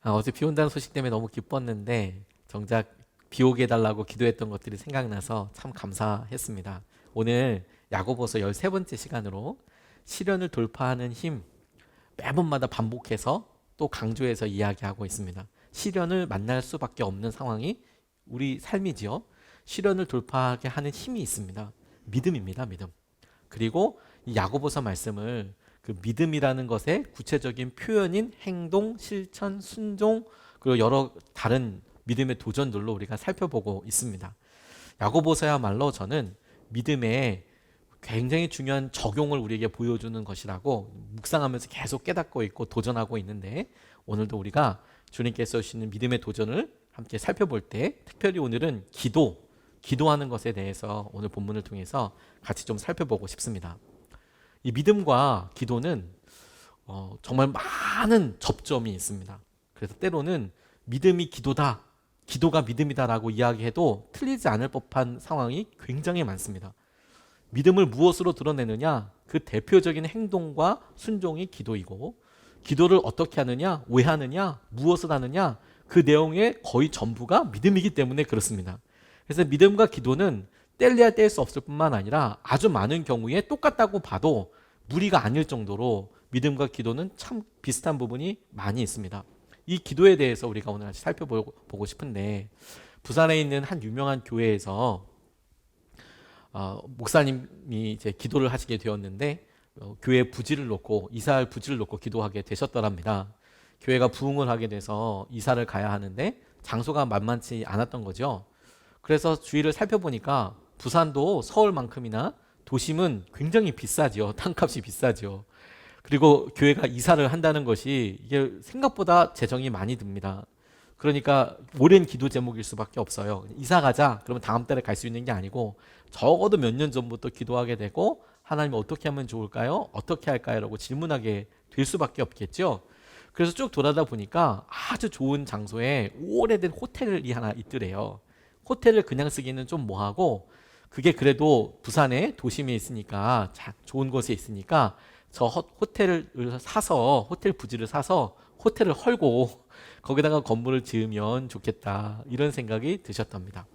어제 비 온다는 소식 때문에 너무 기뻤는데 정작 비 오게 해달라고 기도했던 것들이 생각나서 참 감사했습니다. 오늘 야고보서 13번째 시간으로 시련을 돌파하는 힘, 매번마다 반복해서 또 강조해서 이야기하고 있습니다. 시련을 만날 수밖에 없는 상황이 우리 삶이지요. 시련을 돌파하게 하는 힘이 있습니다. 믿음입니다. 믿음. 그리고 이 야고보서 말씀을 그 믿음이라는 것의 구체적인 표현인 행동, 실천, 순종, 그리고 여러 다른 믿음의 도전들로 우리가 살펴보고 있습니다. 야고보서야말로 저는 믿음의 굉장히 중요한 적용을 우리에게 보여주는 것이라고 묵상하면서 계속 깨닫고 있고 도전하고 있는데, 오늘도 우리가 주님께서 주시는 믿음의 도전을 함께 살펴볼 때 특별히 오늘은 기도하는 것에 대해서 오늘 본문을 통해서 같이 좀 살펴보고 싶습니다. 이 믿음과 기도는 정말 많은 접점이 있습니다. 그래서 때로는 믿음이 기도다, 기도가 믿음이다라고 이야기해도 틀리지 않을 법한 상황이 굉장히 많습니다. 믿음을 무엇으로 드러내느냐? 그 대표적인 행동과 순종이 기도이고, 기도를 어떻게 하느냐? 왜 하느냐? 무엇을 하느냐? 그 내용의 거의 전부가 믿음이기 때문에 그렇습니다. 그래서 믿음과 기도는 뗄래야 뗄 수 없을 뿐만 아니라 아주 많은 경우에 똑같다고 봐도 무리가 아닐 정도로 믿음과 기도는 참 비슷한 부분이 많이 있습니다. 이 기도에 대해서 우리가 오늘 같이 살펴보고 싶은데, 부산에 있는 한 유명한 교회에서 목사님이 이제 기도를 하시게 되었는데, 교회 부지를 놓고 이사할 부지를 놓고 기도하게 되셨더랍니다. 교회가 부흥을 하게 돼서 이사를 가야 하는데 장소가 만만치 않았던 거죠. 그래서 주위를 살펴보니까 부산도 서울만큼이나 도심은 굉장히 비싸죠. 땅값이 비싸죠. 그리고 교회가 이사를 한다는 것이 이게 생각보다 재정이 많이 듭니다. 그러니까 오랜 기도 제목일 수밖에 없어요. 이사 가자 그러면 다음 달에 갈 수 있는 게 아니고 적어도 몇 년 전부터 기도하게 되고, 하나님 어떻게 하면 좋을까요? 어떻게 할까요? 라고 질문하게 될 수밖에 없겠죠. 그래서 쭉 돌아다 보니까 아주 좋은 장소에 오래된 호텔이 하나 있더래요. 호텔을 그냥 쓰기는 좀 뭐하고, 그게 그래도 부산에 도심에 있으니까 좋은 곳에 있으니까 저 호텔을 사서, 호텔 부지를 사서 호텔을 헐고 거기다가 건물을 지으면 좋겠다, 이런 생각이 드셨답니다.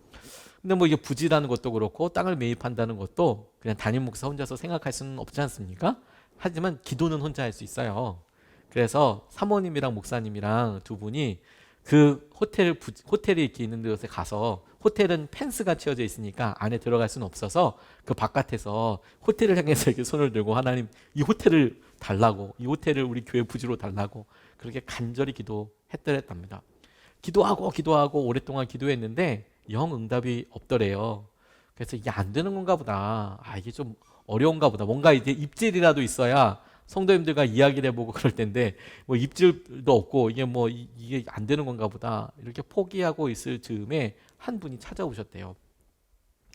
근데 뭐 이게 부지라는 것도 그렇고 땅을 매입한다는 것도 그냥 담임 목사 혼자서 생각할 수는 없지 않습니까? 하지만 기도는 혼자 할 수 있어요. 그래서 사모님이랑 목사님이랑 두 분이 그 호텔이 이렇게 있는 곳에 가서, 호텔은 펜스가 치어져 있으니까 안에 들어갈 수는 없어서 그 바깥에서 호텔을 향해서 이렇게 손을 들고, 하나님 이 호텔을 달라고, 이 호텔을 우리 교회 부지로 달라고 그렇게 간절히 기도했더랬답니다. 기도하고 오랫동안 기도했는데 영 응답이 없더래요. 그래서 이게 안 되는 건가 보다, 이게 좀 어려운가 보다, 뭔가 이제 입질이라도 있어야 성도님들과 이야기를 해보고 그럴 텐데 뭐 입질도 없고 이게 안 되는 건가 보다, 이렇게 포기하고 있을 즈음에 한 분이 찾아오셨대요.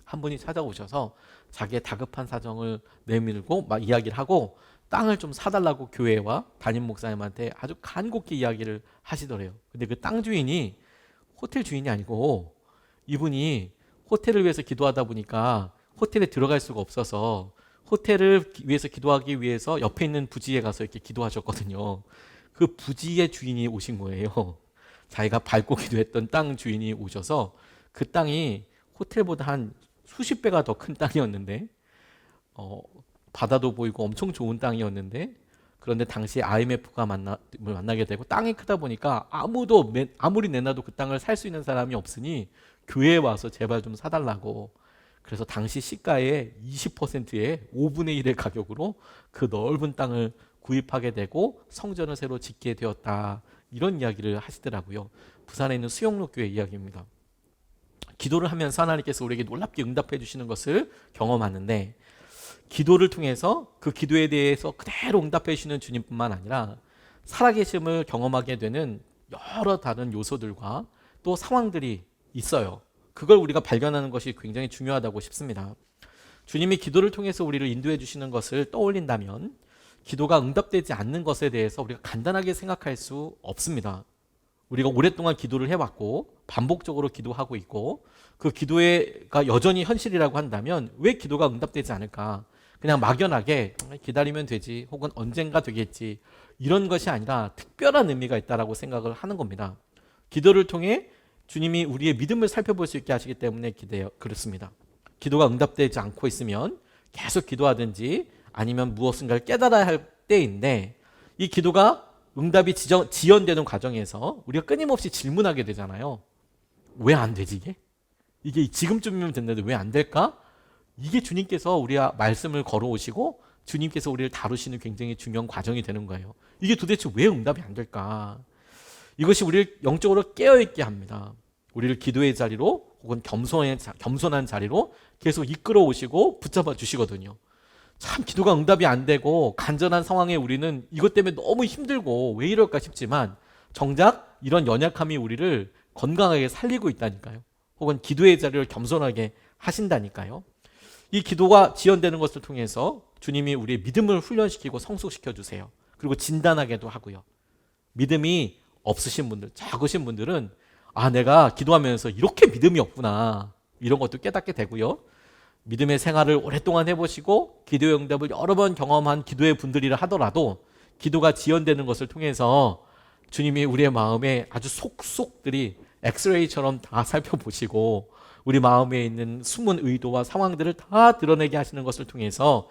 한 분이 찾아오셔서 자기의 다급한 사정을 내밀고 막 이야기를 하고 땅을 좀 사달라고 교회와 담임 목사님한테 아주 간곡히 이야기를 하시더래요. 근데 그 땅 주인이 호텔 주인이 아니고, 이분이 호텔을 위해서 기도하다 보니까 호텔에 들어갈 수가 없어서 호텔을 위해서 기도하기 위해서 옆에 있는 부지에 가서 이렇게 기도하셨거든요. 그 부지의 주인이 오신 거예요. 자기가 밟고 기도했던 땅 주인이 오셔서, 그 땅이 호텔보다 한 수십 배가 더 큰 땅이었는데, 바다도 보이고 엄청 좋은 땅이었는데, 그런데 당시 IMF가 만나게 되고 땅이 크다 보니까 아무리 내놔도 그 땅을 살 수 있는 사람이 없으니 교회에 와서 제발 좀 사달라고. 그래서 당시 시가의 20%의 5분의 1의 가격으로 그 넓은 땅을 구입하게 되고 성전을 새로 짓게 되었다, 이런 이야기를 하시더라고요. 부산에 있는 수영로 교회 이야기입니다. 기도를 하면서 하나님께서 우리에게 놀랍게 응답해 주시는 것을 경험하는데, 기도를 통해서 그 기도에 대해서 그대로 응답해 주시는 주님뿐만 아니라 살아계심을 경험하게 되는 여러 다른 요소들과 또 상황들이 있어요. 그걸 우리가 발견하는 것이 굉장히 중요하다고 싶습니다. 주님이 기도를 통해서 우리를 인도해 주시는 것을 떠올린다면 기도가 응답되지 않는 것에 대해서 우리가 간단하게 생각할 수 없습니다. 우리가 오랫동안 기도를 해왔고 반복적으로 기도하고 있고 그 기도가 여전히 현실이라고 한다면 왜 기도가 응답되지 않을까? 그냥 막연하게 기다리면 되지 혹은 언젠가 되겠지 이런 것이 아니라 특별한 의미가 있다라고 생각을 하는 겁니다. 기도를 통해 주님이 우리의 믿음을 살펴볼 수 있게 하시기 때문에 그렇습니다. 기도가 응답되지 않고 있으면 계속 기도하든지 아니면 무엇인가를 깨달아야 할 때인데, 이 기도가 응답이 지연되는 과정에서 우리가 끊임없이 질문하게 되잖아요. 왜 안 되지 이게? 이게 지금쯤이면 됐는데 왜 안 될까? 이게 주님께서 우리가 말씀을 걸어오시고 주님께서 우리를 다루시는 굉장히 중요한 과정이 되는 거예요. 이게 도대체 왜 응답이 안 될까? 이것이 우리를 영적으로 깨어있게 합니다. 우리를 기도의 자리로 혹은 겸손한 자리로 계속 이끌어 오시고 붙잡아 주시거든요. 참 기도가 응답이 안 되고 간절한 상황에 우리는 이것 때문에 너무 힘들고 왜 이럴까 싶지만 정작 이런 연약함이 우리를 건강하게 살리고 있다니까요. 혹은 기도의 자리를 겸손하게 하신다니까요. 이 기도가 지연되는 것을 통해서 주님이 우리의 믿음을 훈련시키고 성숙시켜 주세요. 그리고 진단하게도 하고요. 믿음이 없으신 분들, 적으신 분들은 내가 기도하면서 이렇게 믿음이 없구나 이런 것도 깨닫게 되고요. 믿음의 생활을 오랫동안 해보시고 기도의 응답을 여러 번 경험한 기도의 분들이라 하더라도 기도가 지연되는 것을 통해서 주님이 우리의 마음에 아주 속속들이 엑스레이처럼 다 살펴보시고 우리 마음에 있는 숨은 의도와 상황들을 다 드러내게 하시는 것을 통해서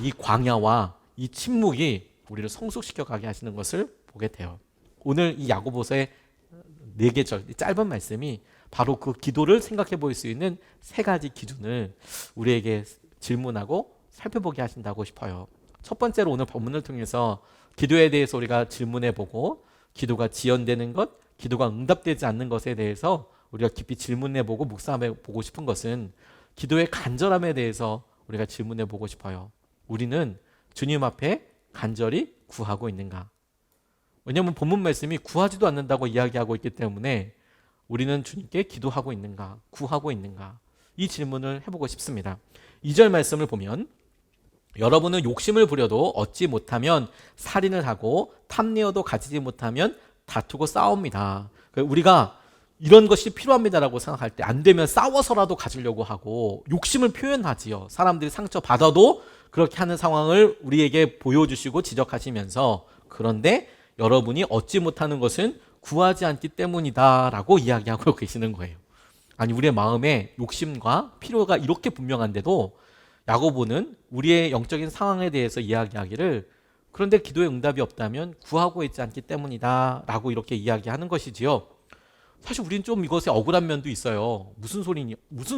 이 광야와 이 침묵이 우리를 성숙시켜 가게 하시는 것을 보게 돼요. 오늘 이 야고보서의 4계절 짧은 말씀이 바로 그 기도를 생각해 볼 수 있는 3가지 기준을 우리에게 질문하고 살펴보게 하신다고 싶어요. 첫 번째로 오늘 본문을 통해서 기도에 대해서 우리가 질문해 보고 기도가 지연되는 것, 기도가 응답되지 않는 것에 대해서 우리가 깊이 질문해 보고 묵상해 보고 싶은 것은 기도의 간절함에 대해서 우리가 질문해 보고 싶어요. 우리는 주님 앞에 간절히 구하고 있는가? 왜냐하면 본문 말씀이 구하지도 않는다고 이야기하고 있기 때문에 우리는 주님께 기도하고 있는가, 구하고 있는가? 이 질문을 해보고 싶습니다. 2절 말씀을 보면 여러분은 욕심을 부려도 얻지 못하면 살인을 하고 탐내어도 가지지 못하면 다투고 싸웁니다. 우리가 이런 것이 필요합니다라고 생각할 때 안 되면 싸워서라도 가지려고 하고 욕심을 표현하지요. 사람들이 상처받아도 그렇게 하는 상황을 우리에게 보여주시고 지적하시면서 그런데 여러분이 얻지 못하는 것은 구하지 않기 때문이다 라고 이야기하고 계시는 거예요. 아니 우리의 마음에 욕심과 필요가 이렇게 분명한데도 야고보는 우리의 영적인 상황에 대해서 이야기하기를 그런데 기도의 응답이 없다면 구하고 있지 않기 때문이다 라고 이렇게 이야기하는 것이지요. 사실 우리는 좀 이것에 억울한 면도 있어요. 무슨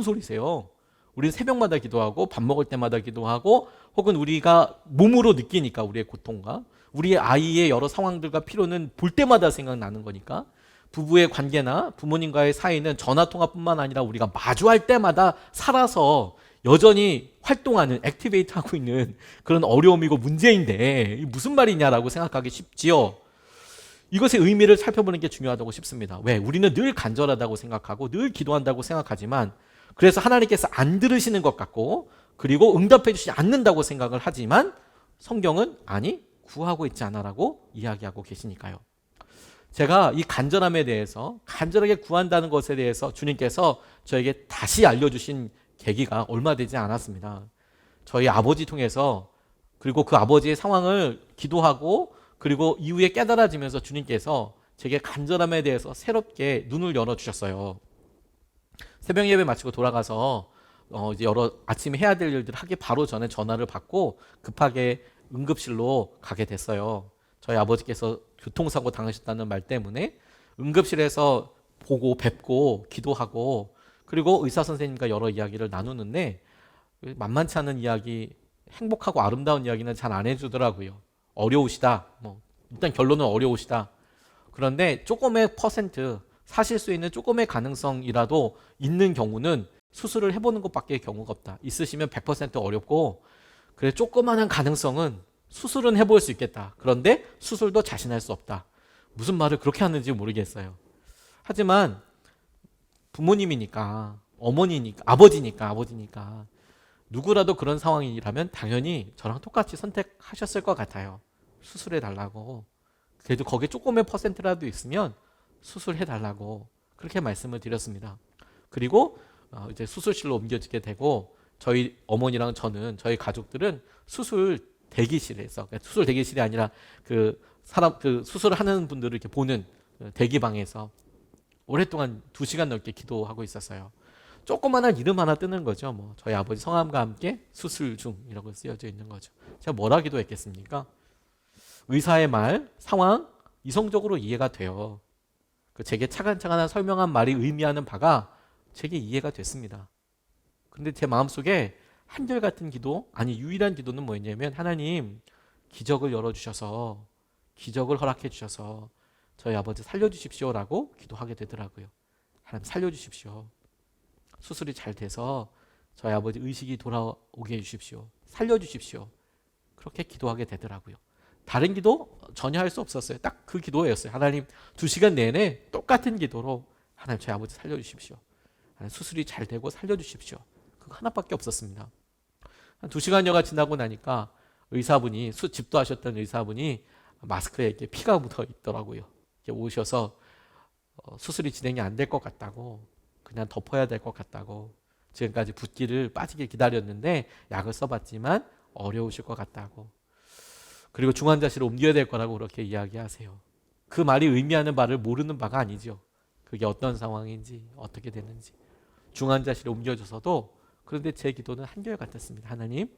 소리세요? 우리는 새벽마다 기도하고 밥 먹을 때마다 기도하고 혹은 우리가 몸으로 느끼니까 우리의 고통과 우리의 아이의 여러 상황들과 필요는 볼 때마다 생각나는 거니까 부부의 관계나 부모님과의 사이는 전화통화뿐만 아니라 우리가 마주할 때마다 살아서 여전히 활동하는 액티베이트하고 있는 그런 어려움이고 문제인데 무슨 말이냐라고 생각하기 쉽지요. 이것의 의미를 살펴보는 게 중요하다고 싶습니다. 왜? 우리는 늘 간절하다고 생각하고 늘 기도한다고 생각하지만 그래서 하나님께서 안 들으시는 것 같고 그리고 응답해 주시지 않는다고 생각을 하지만 성경은 아니 구하고 있지 않아라고 이야기하고 계시니까요. 제가 이 간절함에 대해서 간절하게 구한다는 것에 대해서 주님께서 저에게 다시 알려주신 계기가 얼마 되지 않았습니다. 저희 아버지 통해서 그리고 그 아버지의 상황을 기도하고 그리고 이후에 깨달아지면서 주님께서 제게 간절함에 대해서 새롭게 눈을 열어주셨어요. 새벽 예배 마치고 돌아가서 이제 여러 아침에 해야 될 일들을 하기 바로 전에 전화를 받고 급하게 응급실로 가게 됐어요. 저희 아버지께서 교통사고 당하셨다는 말 때문에 응급실에서 보고 뵙고 기도하고 그리고 의사 선생님과 여러 이야기를 나누는데 만만치 않은 이야기, 행복하고 아름다운 이야기는 잘 안 해주더라고요. 어려우시다. 일단 결론은 어려우시다. 그런데 조금의 퍼센트, 사실 수 있는 조금의 가능성이라도 있는 경우는 수술을 해보는 것밖에 경우가 없다. 있으시면 100% 어렵고 그래 조그마한 가능성은 수술은 해볼 수 있겠다. 그런데 수술도 자신할 수 없다. 무슨 말을 그렇게 하는지 모르겠어요. 하지만 부모님이니까 어머니니까 아버지니까 누구라도 그런 상황이라면 당연히 저랑 똑같이 선택하셨을 것 같아요. 수술해 달라고. 그래도 거기에 조금의 퍼센트라도 있으면 수술해 달라고 그렇게 말씀을 드렸습니다. 그리고 이제 수술실로 옮겨지게 되고 저희 어머니랑 저희 가족들은 수술 대기실에서, 그러니까 수술 대기실이 아니라 그 수술을 하는 분들을 이렇게 보는 대기방에서 오랫동안 2시간 넘게 기도하고 있었어요. 조그만한 이름 하나 뜨는 거죠. 뭐 저희 아버지 성함과 함께 수술 중이라고 쓰여져 있는 거죠. 제가 뭐라 기도했겠습니까? 의사의 말, 상황 이성적으로 이해가 돼요. 제게 차근차근한 설명한 말이 의미하는 바가 제게 이해가 됐습니다. 근데 제 마음속에 한결같은 기도, 아니 유일한 기도는 뭐였냐면, 하나님 기적을 열어주셔서, 기적을 허락해 주셔서 저희 아버지 살려주십시오라고 기도하게 되더라고요. 하나님 살려주십시오. 수술이 잘 돼서 저희 아버지 의식이 돌아오게 해주십시오. 살려주십시오. 그렇게 기도하게 되더라고요. 다른 기도 전혀 할 수 없었어요. 딱 그 기도였어요. 하나님 2시간 내내 똑같은 기도로 하나님 저희 아버지 살려주십시오. 하나님 수술이 잘 되고 살려주십시오. 그거 하나밖에 없었습니다. 한 2시간여가 지나고 나니까 의사분이, 집도하셨던 의사분이 마스크에 이렇게 피가 묻어 있더라고요. 이렇게 오셔서 수술이 진행이 안 될 것 같다고, 그냥 덮어야 될 것 같다고, 지금까지 붓기를 빠지게 기다렸는데 약을 써봤지만 어려우실 것 같다고, 그리고 중환자실을 옮겨야 될 거라고 그렇게 이야기하세요. 그 말이 의미하는 바를 모르는 바가 아니죠. 그게 어떤 상황인지, 어떻게 되는지. 중환자실에 옮겨줘서도, 그런데 제 기도는 한결같았습니다. 하나님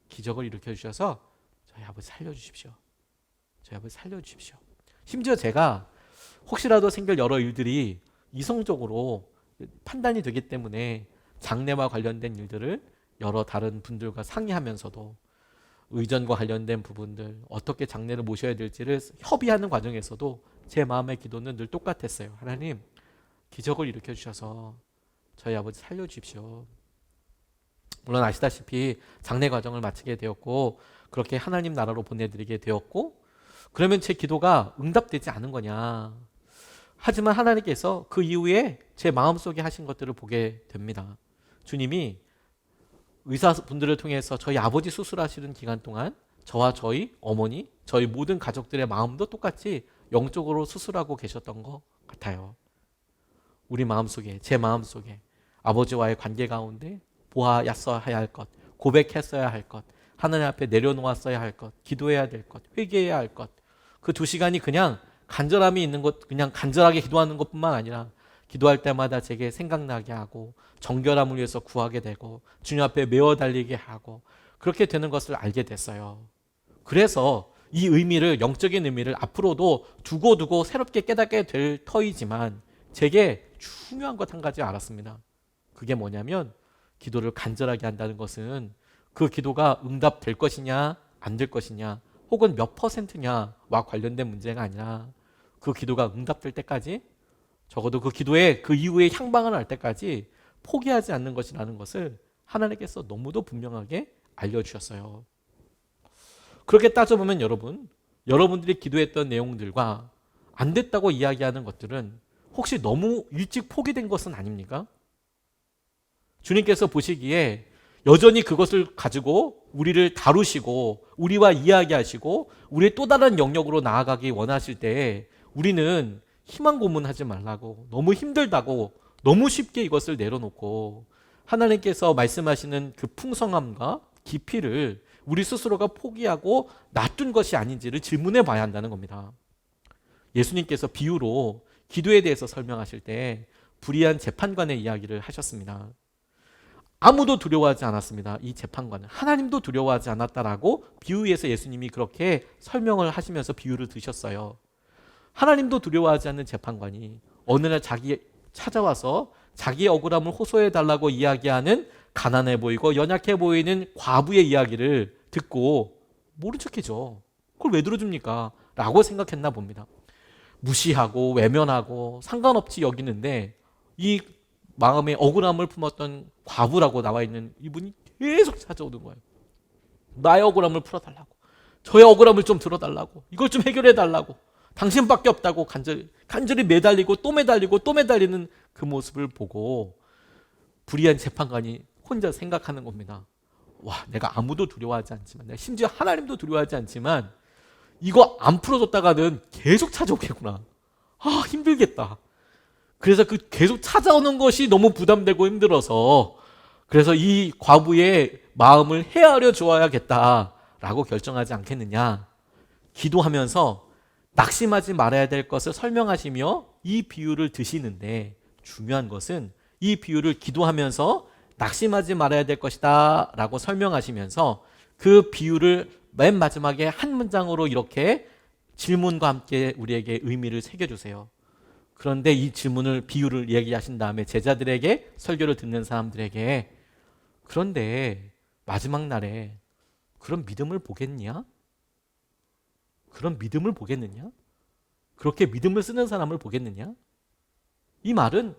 기적을 일으켜 주셔서 저희 아버지 살려주십시오. 저희 아버지 살려주십시오. 심지어 제가 혹시라도 생길 여러 일들이 이성적으로 판단이 되기 때문에 장례와 관련된 일들을 여러 다른 분들과 상의하면서도, 의전과 관련된 부분들, 어떻게 장례를 모셔야 될지를 협의하는 과정에서도 제 마음의 기도는 늘 똑같았어요. 하나님 기적을 일으켜 주셔서 저희 아버지 살려주십시오. 물론 아시다시피 장례 과정을 마치게 되었고, 그렇게 하나님 나라로 보내드리게 되었고, 그러면 제 기도가 응답되지 않은 거냐. 하지만 하나님께서 그 이후에 제 마음속에 하신 것들을 보게 됩니다. 주님이 의사분들을 통해서 저희 아버지 수술하시는 기간 동안 저와 저희 어머니, 저희 모든 가족들의 마음도 똑같이 영적으로 수술하고 계셨던 것 같아요. 우리 마음속에, 제 마음속에 아버지와의 관계 가운데 보았어야 할 것, 고백했어야 할 것, 하나님 앞에 내려놓았어야 할 것, 기도해야 될 것, 회개해야 할 것, 그 2시간이 그냥 간절함이 있는 것, 그냥 간절하게 기도하는 것뿐만 아니라 기도할 때마다 제게 생각나게 하고, 정결함을 위해서 구하게 되고, 주님 앞에 메워 달리게 하고, 그렇게 되는 것을 알게 됐어요. 그래서 이 의미를, 영적인 의미를 앞으로도 두고 새롭게 깨닫게 될 터이지만, 제게 중요한 것 한 가지 알았습니다. 그게 뭐냐면, 기도를 간절하게 한다는 것은 그 기도가 응답될 것이냐 안 될 것이냐, 혹은 몇 %냐와 관련된 문제가 아니라, 그 기도가 응답될 때까지, 적어도 그 기도에 그 이후에 향방을 할 때까지 포기하지 않는 것이라는 것을 하나님께서 너무도 분명하게 알려주셨어요. 그렇게 따져보면 여러분들이 기도했던 내용들과 안 됐다고 이야기하는 것들은 혹시 너무 일찍 포기된 것은 아닙니까? 주님께서 보시기에 여전히 그것을 가지고 우리를 다루시고 우리와 이야기하시고 우리의 또 다른 영역으로 나아가기 원하실 때, 우리는 희망 고문하지 말라고, 너무 힘들다고 너무 쉽게 이것을 내려놓고 하나님께서 말씀하시는 그 풍성함과 깊이를 우리 스스로가 포기하고 놔둔 것이 아닌지를 질문해 봐야 한다는 겁니다. 예수님께서 비유로 기도에 대해서 설명하실 때 불의한 재판관의 이야기를 하셨습니다. 아무도 두려워하지 않았습니다. 이 재판관은 하나님도 두려워하지 않았다라고 비유에서 예수님이 그렇게 설명을 하시면서 비유를 드셨어요. 하나님도 두려워하지 않는 재판관이 어느 날 찾아와서 자기의 억울함을 호소해 달라고 이야기하는 가난해 보이고 연약해 보이는 과부의 이야기를 듣고 모른 척해줘. 그걸 왜 들어줍니까? 라고 생각했나 봅니다. 무시하고 외면하고 상관없이 여기는데, 이 마음에 억울함을 품었던 과부라고 나와 있는 이분이 계속 찾아오는 거예요. 나의 억울함을 풀어달라고, 저의 억울함을 좀 들어달라고, 이걸 좀 해결해달라고, 당신밖에 없다고 간절히 매달리고 또 매달리고 또 매달리는 그 모습을 보고 불의한 재판관이 혼자 생각하는 겁니다. 와, 내가 아무도 두려워하지 않지만, 내가 심지어 하나님도 두려워하지 않지만 이거 안 풀어줬다가는 계속 찾아오겠구나. 아, 힘들겠다. 그래서 그 계속 찾아오는 것이 너무 부담되고 힘들어서 그래서 이 과부의 마음을 헤아려 주어야겠다라고 결정하지 않겠느냐. 기도하면서 낙심하지 말아야 될 것을 설명하시며 이 비유를 드시는데, 중요한 것은 이 비유를 기도하면서 낙심하지 말아야 될 것이다 라고 설명하시면서 그 비유를 맨 마지막에 한 문장으로 이렇게 질문과 함께 우리에게 의미를 새겨주세요. 그런데 이 질문을, 비유를 얘기하신 다음에 제자들에게, 설교를 듣는 사람들에게, 그런데 마지막 날에 그런 믿음을 보겠냐? 그런 믿음을 보겠느냐? 그렇게 믿음을 쓰는 사람을 보겠느냐? 이 말은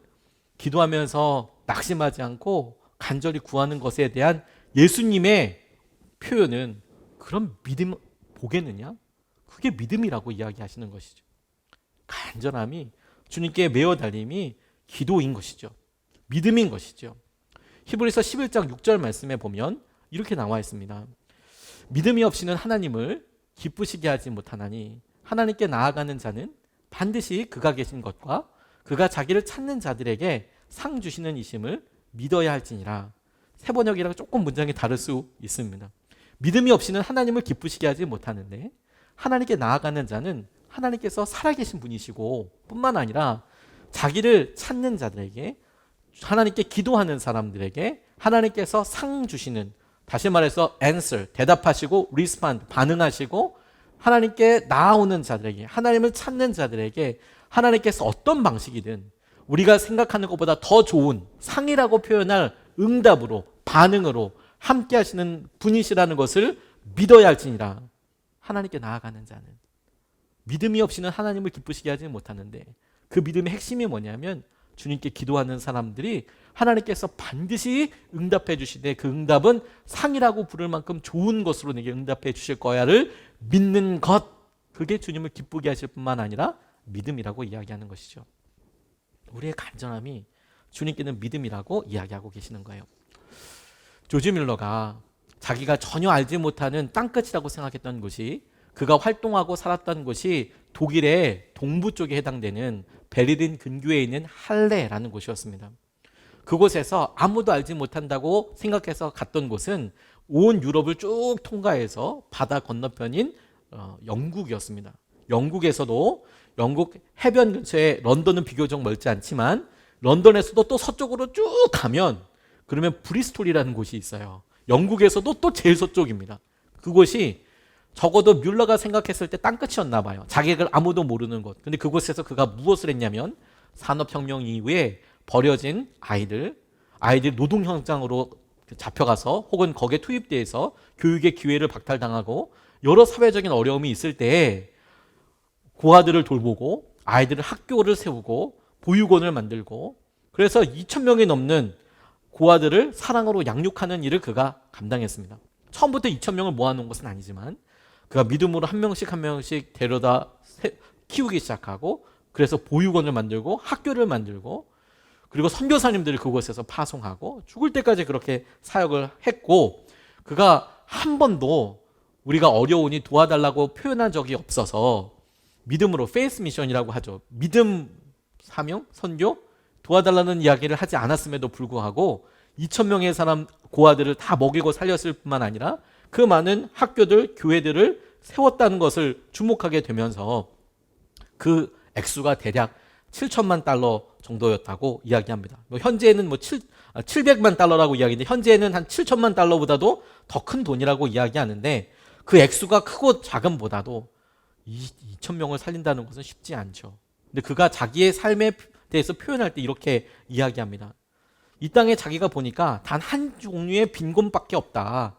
기도하면서 낙심하지 않고 간절히 구하는 것에 대한 예수님의 표현은 그런 믿음 보겠느냐? 그게 믿음이라고 이야기하시는 것이죠. 간절함이, 주님께 매어 달림이 기도인 것이죠. 믿음인 것이죠. 히브리서 11장 6절 말씀에 보면 이렇게 나와 있습니다. 믿음이 없이는 하나님을 기쁘시게 하지 못하나니 하나님께 나아가는 자는 반드시 그가 계신 것과 그가 자기를 찾는 자들에게 상 주시는 이심을 믿어야 할지니라. 새 번역이랑 조금 문장이 다를 수 있습니다. 믿음이 없이는 하나님을 기쁘시게 하지 못하는데 하나님께 나아가는 자는 하나님께서 살아계신 분이시고 뿐만 아니라 자기를 찾는 자들에게, 하나님께 기도하는 사람들에게 하나님께서 상 주시는, 다시 말해서 answer, 대답하시고 respond, 반응하시고 하나님께 나아오는 자들에게, 하나님을 찾는 자들에게 하나님께서 어떤 방식이든 우리가 생각하는 것보다 더 좋은 상이라고 표현할 응답으로, 반응으로 함께 하시는 분이시라는 것을 믿어야 할지니라. 하나님께 나아가는 자는, 믿음이 없이는 하나님을 기쁘시게 하지 못하는데, 그 믿음의 핵심이 뭐냐면 주님께 기도하는 사람들이 하나님께서 반드시 응답해 주시되 그 응답은 상이라고 부를 만큼 좋은 것으로 내게 응답해 주실 거야를 믿는 것, 그게 주님을 기쁘게 하실 뿐만 아니라 믿음이라고 이야기하는 것이죠. 우리의 간절함이 주님께는 믿음이라고 이야기하고 계시는 거예요. 조지 밀러가 자기가 전혀 알지 못하는 땅끝이라고 생각했던 곳이, 그가 활동하고 살았던 곳이 독일의 동부 쪽에 해당되는 베르린 근교에 있는 할레라는 곳이었습니다. 그곳에서 아무도 알지 못한다고 생각해서 갔던 곳은 온 유럽을 쭉 통과해서 바다 건너편인 영국이었습니다. 영국에서도, 영국 해변 근처에, 런던은 비교적 멀지 않지만 런던에서도 또 서쪽으로 쭉 가면 그러면 브리스톨이라는 곳이 있어요. 영국에서도 또 제일 서쪽입니다. 그곳이 적어도 뮬러가 생각했을 때 땅끝이었나 봐요. 자기가 아무도 모르는 곳. 근데 그곳에서 그가 무엇을 했냐면 산업혁명 이후에 버려진 아이들 노동 현장으로 잡혀가서 혹은 거기에 투입돼서 교육의 기회를 박탈당하고 여러 사회적인 어려움이 있을 때 고아들을 돌보고 아이들을 학교를 세우고 보육원을 만들고, 그래서 2,000명이 넘는 고아들을 사랑으로 양육하는 일을 그가 감당했습니다. 처음부터 2,000명을 모아놓은 것은 아니지만 그가 믿음으로 한 명씩 한 명씩 데려다 키우기 시작하고, 그래서 보육원을 만들고 학교를 만들고, 그리고 선교사님들을 그곳에서 파송하고 죽을 때까지 그렇게 사역을 했고, 그가 한 번도 우리가 어려우니 도와달라고 표현한 적이 없어서 믿음으로, 페이스 미션이라고 하죠. 믿음 사명, 선교, 도와달라는 이야기를 하지 않았음에도 불구하고 2,000명의 사람 고아들을 다 먹이고 살렸을 뿐만 아니라 그 많은 학교들, 교회들을 세웠다는 것을 주목하게 되면서 그 액수가 대략 7천만 달러 정도였다고 이야기합니다. 현재는 700만 달러라고 이야기하는데 현재는 한 7천만 달러보다도 더 큰 돈이라고 이야기하는데, 그 액수가 크고 작음보다도 2,000명을 살린다는 것은 쉽지 않죠. 근데 그가 자기의 삶에 대해서 표현할 때 이렇게 이야기합니다. 이 땅에 자기가 보니까 단 한 종류의 빈곤밖에 없다.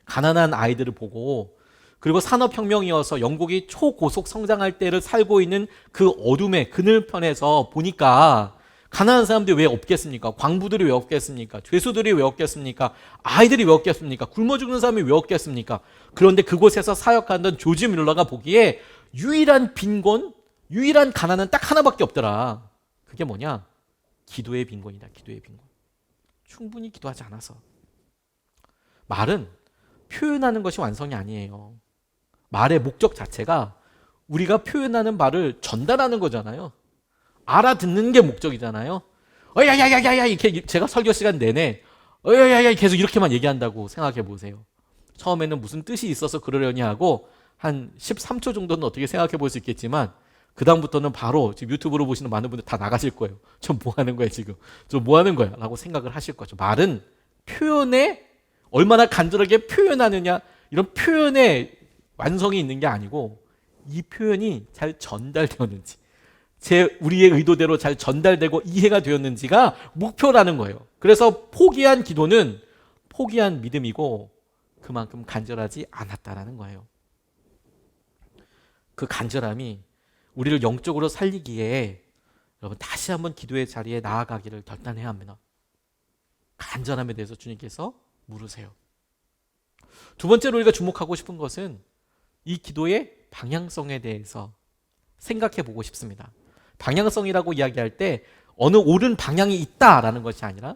가난한 아이들을 보고, 그리고 산업혁명이어서 영국이 초고속 성장할 때를 살고 있는 그 어둠의 그늘편에서 보니까 가난한 사람들이 왜 없겠습니까? 광부들이 왜 없겠습니까? 죄수들이 왜 없겠습니까? 아이들이 왜 없겠습니까? 굶어 죽는 사람이 왜 없겠습니까? 그런데 그곳에서 사역하던 조지 뮬러가 보기에 유일한 빈곤, 유일한 가난은 딱 하나밖에 없더라. 그게 뭐냐? 기도의 빈곤이다. 기도의 빈곤. 충분히 기도하지 않아서. 말은 표현하는 것이 완성이 아니에요. 말의 목적 자체가 우리가 표현하는 말을 전달하는 거잖아요. 알아듣는 게 목적이잖아요. 야야야야야, 이렇게 제가 설교 시간 내내 야야야 계속 이렇게만 얘기한다고 생각해 보세요. 처음에는 무슨 뜻이 있어서 그러려니 하고 한 13초 정도는 어떻게 생각해 볼 수 있겠지만 그 다음부터는 바로 지금 유튜브로 보시는 많은 분들 다 나가실 거예요. 저 뭐 하는 거야 지금? 저 뭐 하는 거야? 라고 생각을 하실 거죠. 말은 표현에 얼마나 간절하게 표현하느냐, 이런 표현에 완성이 있는 게 아니고 이 표현이 잘 전달되었는지, 우리의 의도대로 잘 전달되고 이해가 되었는지가 목표라는 거예요. 그래서 포기한 기도는 포기한 믿음이고 그만큼 간절하지 않았다라는 거예요. 그 간절함이 우리를 영적으로 살리기에 여러분 다시 한번 기도의 자리에 나아가기를 결단해야 합니다. 간절함에 대해서 주님께서 물으세요. 두 번째로 우리가 주목하고 싶은 것은 이 기도의 방향성에 대해서 생각해 보고 싶습니다. 방향성이라고 이야기할 때 어느 옳은 방향이 있다라는 것이 아니라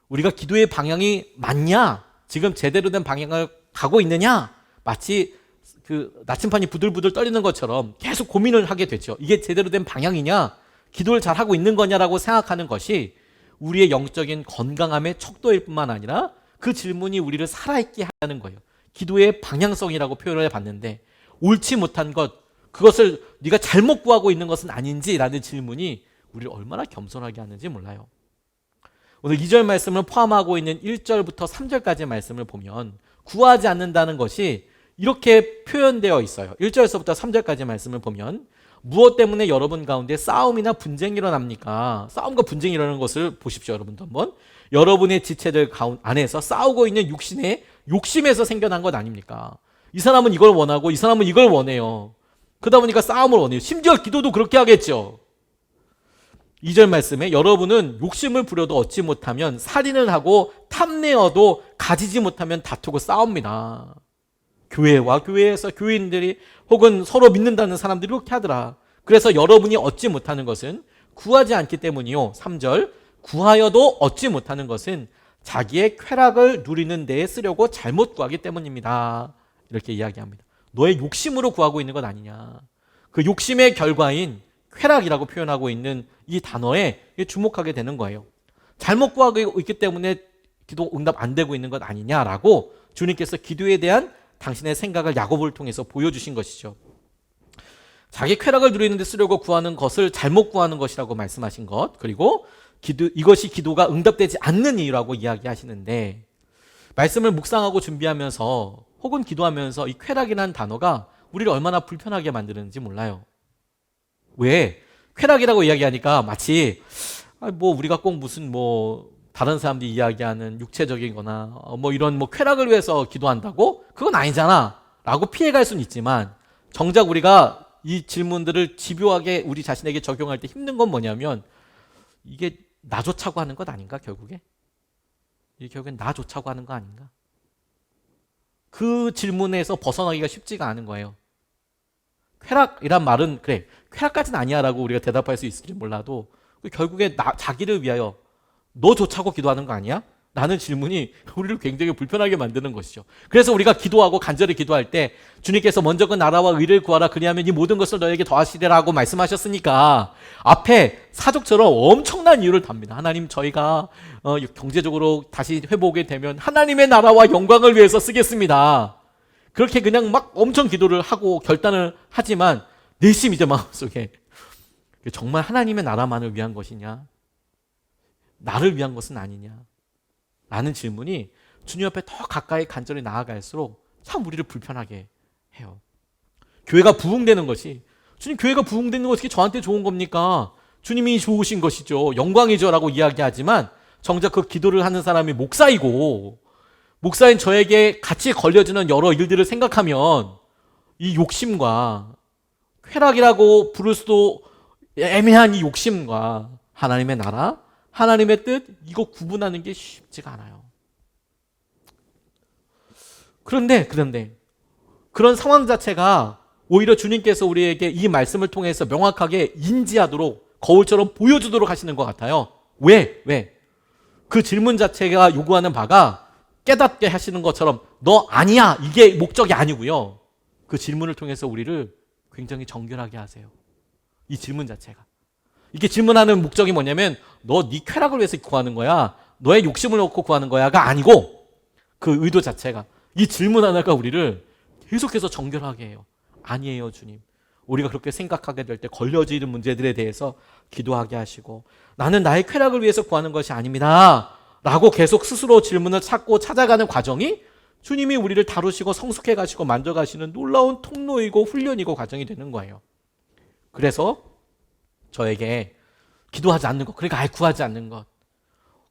우리가 기도의 방향이 맞냐, 지금 제대로 된 방향을 가고 있느냐, 마치 그 나침판이 부들부들 떨리는 것처럼 계속 고민을 하게 되죠. 이게 제대로 된 방향이냐, 기도를 잘 하고 있는 거냐라고 생각하는 것이 우리의 영적인 건강함의 척도일 뿐만 아니라 그 질문이 우리를 살아있게 하는 거예요. 기도의 방향성이라고 표현을 해봤는데 옳지 못한 것, 그것을 네가 잘못 구하고 있는 것은 아닌지라는 질문이 우리를 얼마나 겸손하게 하는지 몰라요. 오늘 2절 말씀을 포함하고 있는 1절부터 3절까지의 말씀을 보면 구하지 않는다는 것이 이렇게 표현되어 있어요. 1절에서부터 3절까지 말씀을 보면 무엇 때문에 여러분 가운데 싸움이나 분쟁이 일어납니까? 싸움과 분쟁이 일어나는 것을 보십시오. 여러분도 한번. 여러분의 지체들 안에서 싸우고 있는 육신의 욕심에서 생겨난 것 아닙니까? 이 사람은 이걸 원하고 이 사람은 이걸 원해요. 그러다 보니까 싸움을 원해요. 심지어 기도도 그렇게 하겠죠. 2절 말씀에 여러분은 욕심을 부려도 얻지 못하면 살인을 하고 탐내어도 가지지 못하면 다투고 싸웁니다. 교회와 교회에서 교인들이 혹은 서로 믿는다는 사람들이 그렇게 하더라. 그래서 여러분이 얻지 못하는 것은 구하지 않기 때문이요. 3절 구하여도 얻지 못하는 것은 자기의 쾌락을 누리는 데에 쓰려고 잘못 구하기 때문입니다. 이렇게 이야기합니다. 너의 욕심으로 구하고 있는 것 아니냐. 그 욕심의 결과인 쾌락이라고 표현하고 있는 이 단어에 주목하게 되는 거예요. 잘못 구하고 있기 때문에 기도 응답 안 되고 있는 것 아니냐라고 주님께서 기도에 대한 당신의 생각을 야고보를 통해서 보여주신 것이죠. 자기 쾌락을 누리는 데 쓰려고 구하는 것을 잘못 구하는 것이라고 말씀하신 것, 그리고 이것이 기도가 응답되지 않는 이유라고 이야기하시는데, 말씀을 묵상하고 준비하면서 혹은 기도하면서 이 쾌락이라는 단어가 우리를 얼마나 불편하게 만드는지 몰라요. 왜? 쾌락이라고 이야기하니까 마치 뭐 우리가 꼭 무슨 뭐 다른 사람들이 이야기하는 육체적인 거나 뭐 이런 뭐 쾌락을 위해서 기도한다고? 그건 아니잖아 라고 피해갈 수는 있지만, 정작 우리가 이 질문들을 집요하게 우리 자신에게 적용할 때 힘든 건 뭐냐면 이게 나 좋자고 하는 것 아닌가 결국에? 이게 결국엔 나 좋자고 하는 거 아닌가? 그 질문에서 벗어나기가 쉽지가 않은 거예요. 쾌락이란 말은 그래 쾌락까지는 아니야 라고 우리가 대답할 수 있을지 몰라도 결국에 자기를 위하여 너 좋자고 기도하는 거 아니야? 라는 질문이 우리를 굉장히 불편하게 만드는 것이죠. 그래서 우리가 기도하고 간절히 기도할 때 주님께서 먼저 그 나라와 의를 구하라 그리하면 이 모든 것을 너에게 더하시리라고 말씀하셨으니까 앞에 사족처럼 엄청난 이유를 답니다. 하나님, 저희가 경제적으로 다시 회복이 되면 하나님의 나라와 영광을 위해서 쓰겠습니다. 그렇게 그냥 막 엄청 기도를 하고 결단을 하지만 내심 이제 마음속에 정말 하나님의 나라만을 위한 것이냐, 나를 위한 것은 아니냐 라는 질문이 주님 앞에 더 가까이 간절히 나아갈수록 참 우리를 불편하게 해요. 교회가 부흥되는 것이, 주님 교회가 부흥되는 것이 저한테 좋은 겁니까? 주님이 좋으신 것이죠. 영광이죠 라고 이야기하지만 정작 그 기도를 하는 사람이 목사이고 목사인 저에게 같이 걸려지는 여러 일들을 생각하면 이 욕심과 쾌락이라고 부를 수도 애매한 이 욕심과 하나님의 나라, 하나님의 뜻, 이거 구분하는 게 쉽지가 않아요. 그런데 그런 상황 자체가 오히려 주님께서 우리에게 이 말씀을 통해서 명확하게 인지하도록 거울처럼 보여주도록 하시는 것 같아요. 왜? 그 질문 자체가 요구하는 바가 깨닫게 하시는 것처럼 너 아니야 이게 목적이 아니고요. 그 질문을 통해서 우리를 굉장히 정결하게 하세요. 이 질문 자체가. 이게 질문하는 목적이 뭐냐면 너 네 쾌락을 위해서 구하는 거야? 너의 욕심을 놓고 구하는 거야가 아니고 그 의도 자체가 이 질문 하나가 우리를 계속해서 정결하게 해요. 아니에요, 주님. 우리가 그렇게 생각하게 될 때 걸려지는 문제들에 대해서 기도하게 하시고 나는 나의 쾌락을 위해서 구하는 것이 아닙니다 라고 계속 스스로 질문을 찾고 찾아가는 과정이 주님이 우리를 다루시고 성숙해 가시고 만져가시는 놀라운 통로이고 훈련이고 과정이 되는 거예요. 그래서 저에게 기도하지 않는 것, 그러니까 아예 구하지 않는 것,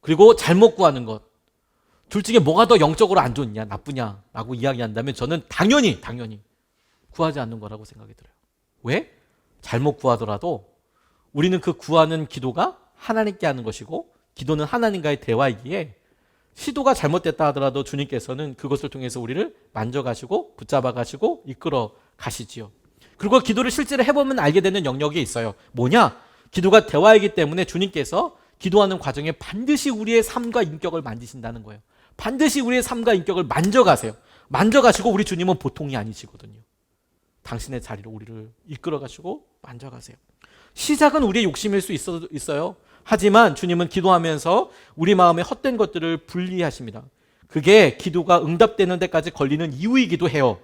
그리고 잘못 구하는 것, 둘 중에 뭐가 더 영적으로 안 좋냐 나쁘냐 라고 이야기한다면 저는 당연히 구하지 않는 거라고 생각이 들어요. 왜? 잘못 구하더라도 우리는 그 구하는 기도가 하나님께 하는 것이고 기도는 하나님과의 대화이기에 시도가 잘못됐다 하더라도 주님께서는 그것을 통해서 우리를 만져가시고 붙잡아가시고 이끌어 가시지요. 그리고 기도를 실제로 해보면 알게 되는 영역이 있어요. 뭐냐? 기도가 대화이기 때문에 주님께서 기도하는 과정에 반드시 우리의 삶과 인격을 만지신다는 거예요. 반드시 우리의 삶과 인격을 만져가세요. 만져가시고 우리 주님은 보통이 아니시거든요. 당신의 자리로 우리를 이끌어가시고 만져가세요. 시작은 우리의 욕심일 수 있어요. 하지만 주님은 기도하면서 우리 마음의 헛된 것들을 분리하십니다. 그게 기도가 응답되는 데까지 걸리는 이유이기도 해요.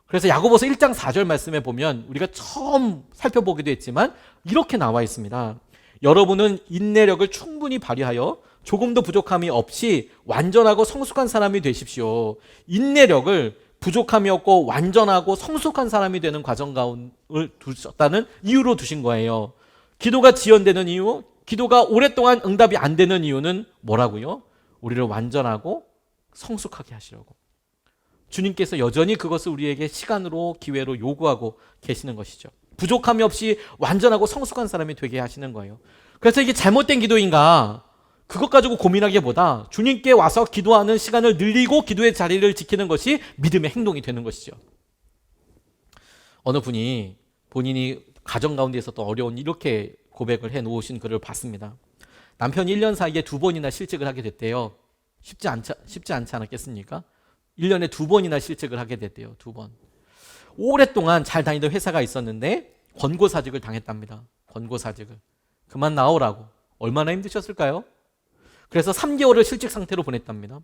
그래서 야고보서 1장 4절 말씀에 보면 우리가 처음 살펴보기도 했지만 이렇게 나와 있습니다. 여러분은 인내력을 충분히 발휘하여 조금도 부족함이 없이 완전하고 성숙한 사람이 되십시오. 인내력을 부족함이 없고 완전하고 성숙한 사람이 되는 과정 가운을 두셨다는 이유로 두신 거예요. 기도가 지연되는 이유, 기도가 오랫동안 응답이 안 되는 이유는 뭐라고요? 우리를 완전하고 성숙하게 하시려고. 주님께서 여전히 그것을 우리에게 시간으로 기회로 요구하고 계시는 것이죠. 부족함이 없이 완전하고 성숙한 사람이 되게 하시는 거예요. 그래서 이게 잘못된 기도인가? 그것 가지고 고민하기보다 주님께 와서 기도하는 시간을 늘리고 기도의 자리를 지키는 것이 믿음의 행동이 되는 것이죠. 어느 분이 본인이 가정 가운데 있었던 어려운 이렇게 고백을 해놓으신 글을 봤습니다. 남편이 1년 사이에 2번이나 실직을 하게 됐대요. 쉽지 않지 않았겠습니까? 1년에 2번이나 실직을 하게 됐대요. 2번. 오랫동안 잘 다니던 회사가 있었는데 권고사직을 당했답니다. 권고사직을. 그만 나오라고. 얼마나 힘드셨을까요? 그래서 3개월을 실직 상태로 보냈답니다.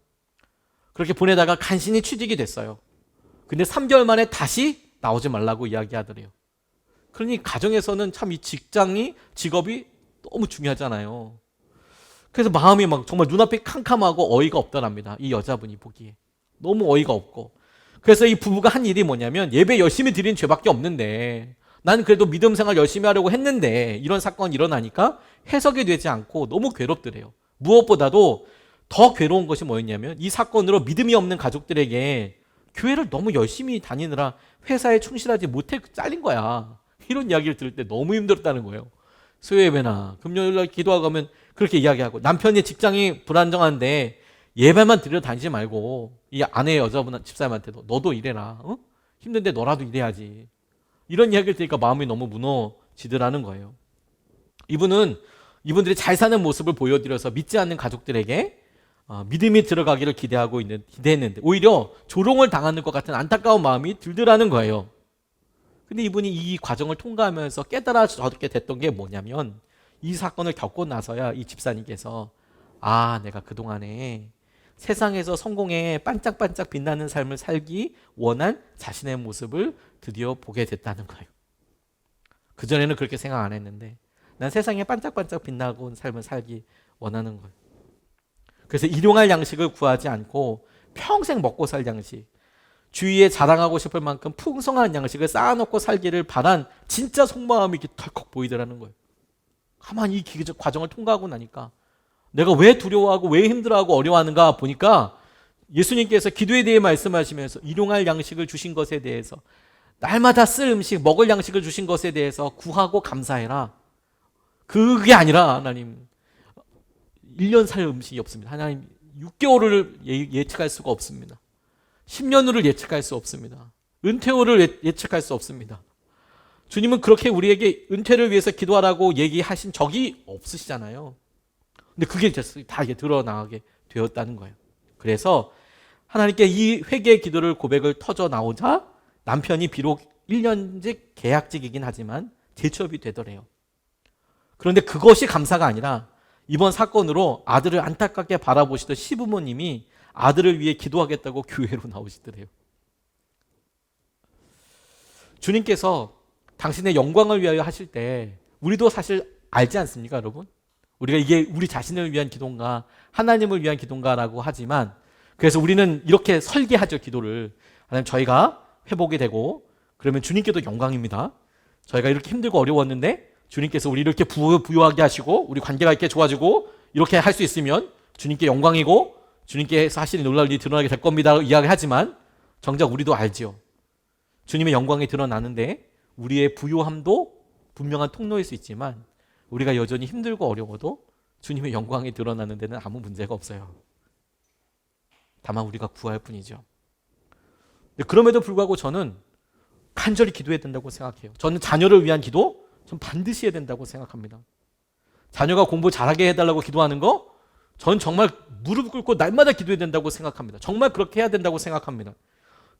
그렇게 보내다가 간신히 취직이 됐어요. 근데 3개월 만에 다시 나오지 말라고 이야기하더래요. 그러니 가정에서는 참 이 직업이 너무 중요하잖아요. 그래서 마음이 막 정말 눈앞이 캄캄하고 어이가 없더랍니다. 이 여자분이 보기에. 너무 어이가 없고. 그래서 이 부부가 한 일이 뭐냐면 예배 열심히 드린 죄밖에 없는데 난 그래도 믿음 생활 열심히 하려고 했는데 이런 사건이 일어나니까 해석이 되지 않고 너무 괴롭더래요. 무엇보다도 더 괴로운 것이 뭐였냐면 이 사건으로 믿음이 없는 가족들에게 교회를 너무 열심히 다니느라 회사에 충실하지 못해 잘린 거야. 이런 이야기를 들을 때 너무 힘들었다는 거예요. 수요예배나 금요일날 기도하고 하면 그렇게 이야기하고 남편이 직장이 불안정한데 예배만 드려 다니지 말고 이 아내 여자분 집사님한테도 너도 일해라. 어? 힘든데 너라도 일해야지. 이런 이야기를 들으니까 마음이 너무 무너지더라는 거예요. 이분들이 잘 사는 모습을 보여드려서 믿지 않는 가족들에게 믿음이 들어가기를 기대했는데 오히려 조롱을 당하는 것 같은 안타까운 마음이 들더라는 거예요. 근데 이분이 이 과정을 통과하면서 깨달아졌게 됐던 게 뭐냐면 이 사건을 겪고 나서야 이 집사님께서 내가 그동안에 세상에서 성공에 반짝반짝 빛나는 삶을 살기 원한 자신의 모습을 드디어 보게 됐다는 거예요. 그전에는 그렇게 생각 안 했는데 난 세상에 반짝반짝 빛나고 삶을 살기 원하는 거예요. 그래서 일용할 양식을 구하지 않고 평생 먹고 살 양식, 주위에 자랑하고 싶을 만큼 풍성한 양식을 쌓아놓고 살기를 바란 진짜 속마음이 이렇게 덜컥 보이더라는 거예요. 가만히 이 기계적 과정을 통과하고 나니까 내가 왜 두려워하고 왜 힘들어하고 어려워하는가 보니까 예수님께서 기도에 대해 말씀하시면서 일용할 양식을 주신 것에 대해서 날마다 쓸 음식, 먹을 양식을 주신 것에 대해서 구하고 감사해라. 그게 아니라 하나님 1년 살 음식이 없습니다. 하나님 6개월을 예측할 수가 없습니다. 10년 후를 예측할 수 없습니다. 은퇴 후를 예측할 수 없습니다. 주님은 그렇게 우리에게 은퇴를 위해서 기도하라고 얘기하신 적이 없으시잖아요. 근데 그게 다 이게 드러나게 되었다는 거예요. 그래서 하나님께 이 회개의 기도를 고백을 터져 나오자 남편이 비록 1년직 계약직이긴 하지만 재취업이 되더래요. 그런데 그것이 감사가 아니라 이번 사건으로 아들을 안타깝게 바라보시던 시부모님이 아들을 위해 기도하겠다고 교회로 나오시더래요. 주님께서 당신의 영광을 위하여 하실 때 우리도 사실 알지 않습니까, 여러분? 우리가 이게 우리 자신을 위한 기도인가 하나님을 위한 기도인가라고 하지만, 그래서 우리는 이렇게 설계하죠, 기도를. 하나님, 저희가 회복이 되고 그러면 주님께도 영광입니다. 저희가 이렇게 힘들고 어려웠는데 주님께서 우리 이렇게 부유하게 하시고 우리 관계가 이렇게 좋아지고 이렇게 할 수 있으면 주님께 영광이고 주님께서 하시는 놀라운 일이 드러나게 될 겁니다 이야기하지만, 정작 우리도 알지요. 주님의 영광이 드러나는데 우리의 부유함도 분명한 통로일 수 있지만 우리가 여전히 힘들고 어려워도 주님의 영광이 드러나는 데는 아무 문제가 없어요. 다만 우리가 구할 뿐이죠. 그럼에도 불구하고 저는 간절히 기도해야 된다고 생각해요. 저는 자녀를 위한 기도 전 반드시 해야 된다고 생각합니다. 자녀가 공부 잘하게 해달라고 기도하는 거 전 정말 무릎 꿇고 날마다 기도해야 된다고 생각합니다. 정말 그렇게 해야 된다고 생각합니다.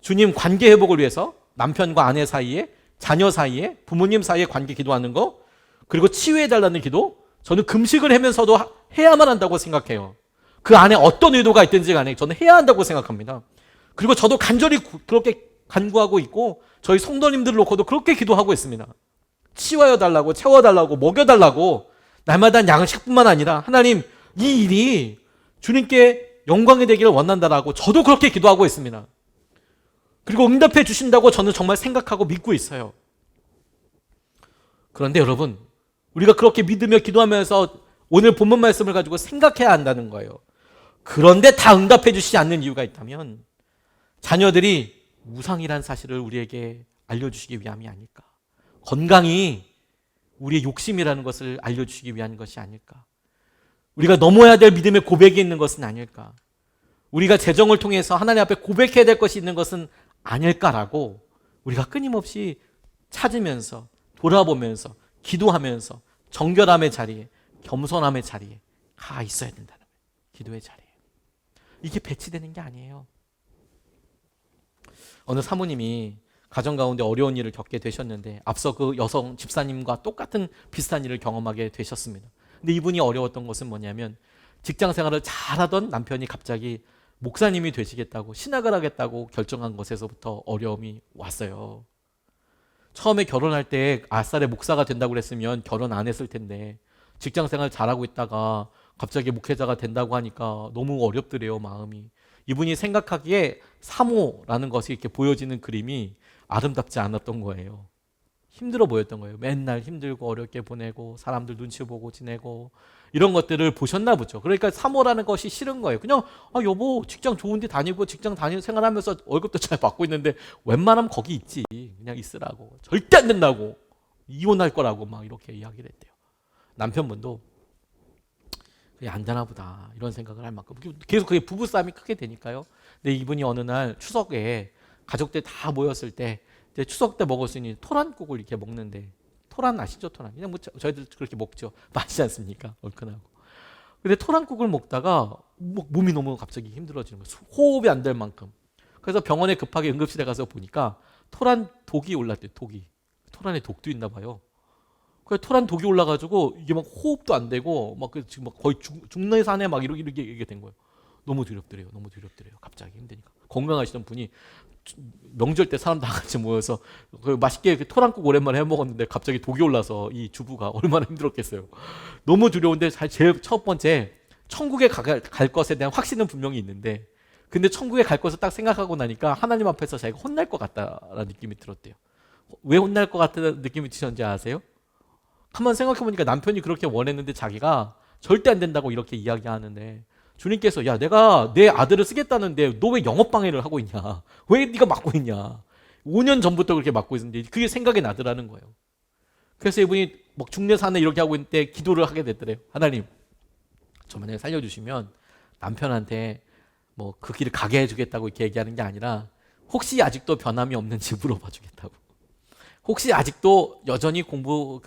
주님 관계 회복을 위해서 남편과 아내 사이에, 자녀 사이에, 부모님 사이에 관계 기도하는 거, 그리고 치유해달라는 기도, 저는 금식을 하면서도 해야만 한다고 생각해요. 그 안에 어떤 의도가 있든지 간에 저는 해야 한다고 생각합니다. 그리고 저도 간절히 그렇게 간구하고 있고 저희 성도님들을 놓고도 그렇게 기도하고 있습니다. 치워달라고, 채워달라고, 먹여달라고. 날마다 양식뿐만 아니라 하나님, 이 일이 주님께 영광이 되기를 원한다라고 저도 그렇게 기도하고 있습니다. 그리고 응답해 주신다고 저는 정말 생각하고 믿고 있어요. 그런데 여러분, 우리가 그렇게 믿으며 기도하면서 오늘 본문 말씀을 가지고 생각해야 한다는 거예요. 그런데 다 응답해 주시지 않는 이유가 있다면 자녀들이 우상이란 사실을 우리에게 알려주시기 위함이 아닐까. 건강이 우리의 욕심이라는 것을 알려주시기 위한 것이 아닐까. 우리가 넘어야 될 믿음의 고백이 있는 것은 아닐까. 우리가 재정을 통해서 하나님 앞에 고백해야 될 것이 있는 것은 아닐까라고 우리가 끊임없이 찾으면서 돌아보면서 기도하면서 정결함의 자리에, 겸손함의 자리에 가 있어야 된다는 거예요. 기도의 자리에. 이게 배치되는 게 아니에요. 어느 사모님이 가정 가운데 어려운 일을 겪게 되셨는데 앞서 그 여성 집사님과 똑같은 비슷한 일을 경험하게 되셨습니다. 근데 이분이 어려웠던 것은 뭐냐면 직장 생활을 잘하던 남편이 갑자기 목사님이 되시겠다고, 신학을 하겠다고 결정한 것에서부터 어려움이 왔어요. 처음에 결혼할 때 아싸리 목사가 된다고 그랬으면 결혼 안 했을 텐데 직장 생활 잘하고 있다가 갑자기 목회자가 된다고 하니까 너무 어렵더래요, 마음이. 이분이 생각하기에 사모라는 것이 이렇게 보여지는 그림이 아름답지 않았던 거예요. 힘들어 보였던 거예요. 맨날 힘들고 어렵게 보내고 사람들 눈치 보고 지내고 이런 것들을 보셨나 보죠. 그러니까 사모라는 것이 싫은 거예요. 그냥 여보 직장 좋은 데 다니고 직장 다니고 생활하면서 월급도 잘 받고 있는데 웬만하면 거기 있지. 그냥 있으라고. 절대 안 된다고. 이혼할 거라고 막 이렇게 이야기를 했대요. 남편분도 그게 안 되나 보다 이런 생각을 할 만큼 계속 그게 부부싸움이 크게 되니까요. 근데 이분이 어느 날 추석에 가족들 다 모였을 때 이제 추석 때 먹을 수 있는 토란국을 이렇게 먹는데, 토란 아시죠? 토란. 그냥 뭐 저희들 그렇게 먹죠. 맛있지 않습니까? 얼큰하고. 근데 토란국을 먹다가 몸이 너무 갑자기 힘들어지는 거예요. 호흡이 안 될 만큼. 그래서 병원에 급하게 응급실에 가서 보니까 토란 독이 올랐대요. 독이. 토란에 독도 있나 봐요. 그래서 토란 독이 올라가지고 이게 막 호흡도 안 되고 막 지금 막 거의 죽는 산에 막 이렇게 된 거예요. 너무 두렵더래요. 너무 두렵더래요. 갑자기 힘드니까. 건강하시던 분이 명절 때 사람 다 같이 모여서 맛있게 토란국 오랜만에 해 먹었는데 갑자기 독이 올라서 이 주부가 얼마나 힘들었겠어요. 너무 두려운데 제일 첫 번째 천국에 갈 것에 대한 확신은 분명히 있는데, 근데 천국에 갈 것을 딱 생각하고 나니까 하나님 앞에서 자기가 혼날 것 같다라는 느낌이 들었대요. 왜 혼날 것 같다는 느낌이 드셨는지 아세요? 한번 생각해보니까 남편이 그렇게 원했는데 자기가 절대 안 된다고 이렇게 이야기하는데 주님께서 야 내가 내 아들을 쓰겠다는데 너 왜 영업방해를 하고 있냐, 왜 네가 막고 있냐, 5년 전부터 그렇게 막고 있는데 그게 생각이 나더라는 거예요. 그래서 이분이 막 중내산에 이렇게 하고 있는데 기도를 하게 됐더래요. 하나님 저 만약에 살려주시면 남편한테 뭐 그 길을 가게 해주겠다고 이렇게 얘기하는 게 아니라 혹시 아직도 변함이 없는지 물어봐 주겠다고, 혹시 아직도 여전히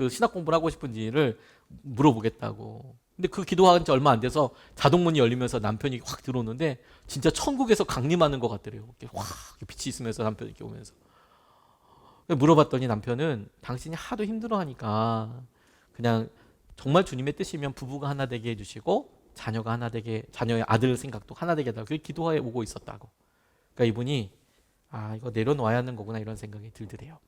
신학 공부를 하고 싶은지를 물어보겠다고. 근데 그 기도한 지 얼마 안 돼서 자동문이 열리면서 남편이 확 들어오는데 진짜 천국에서 강림하는 것 같더래요. 이렇게 확 빛이 있으면서 남편이 이렇게 오면서. 물어봤더니 남편은 당신이 하도 힘들어하니까 그냥 정말 주님의 뜻이면 부부가 하나 되게 해주시고 자녀가 하나 되게, 자녀의 아들 생각도 하나 되게 해달라고 기도해 오고 있었다고. 그러니까 이분이 이거 내려놓아야 하는 거구나 이런 생각이 들더래요.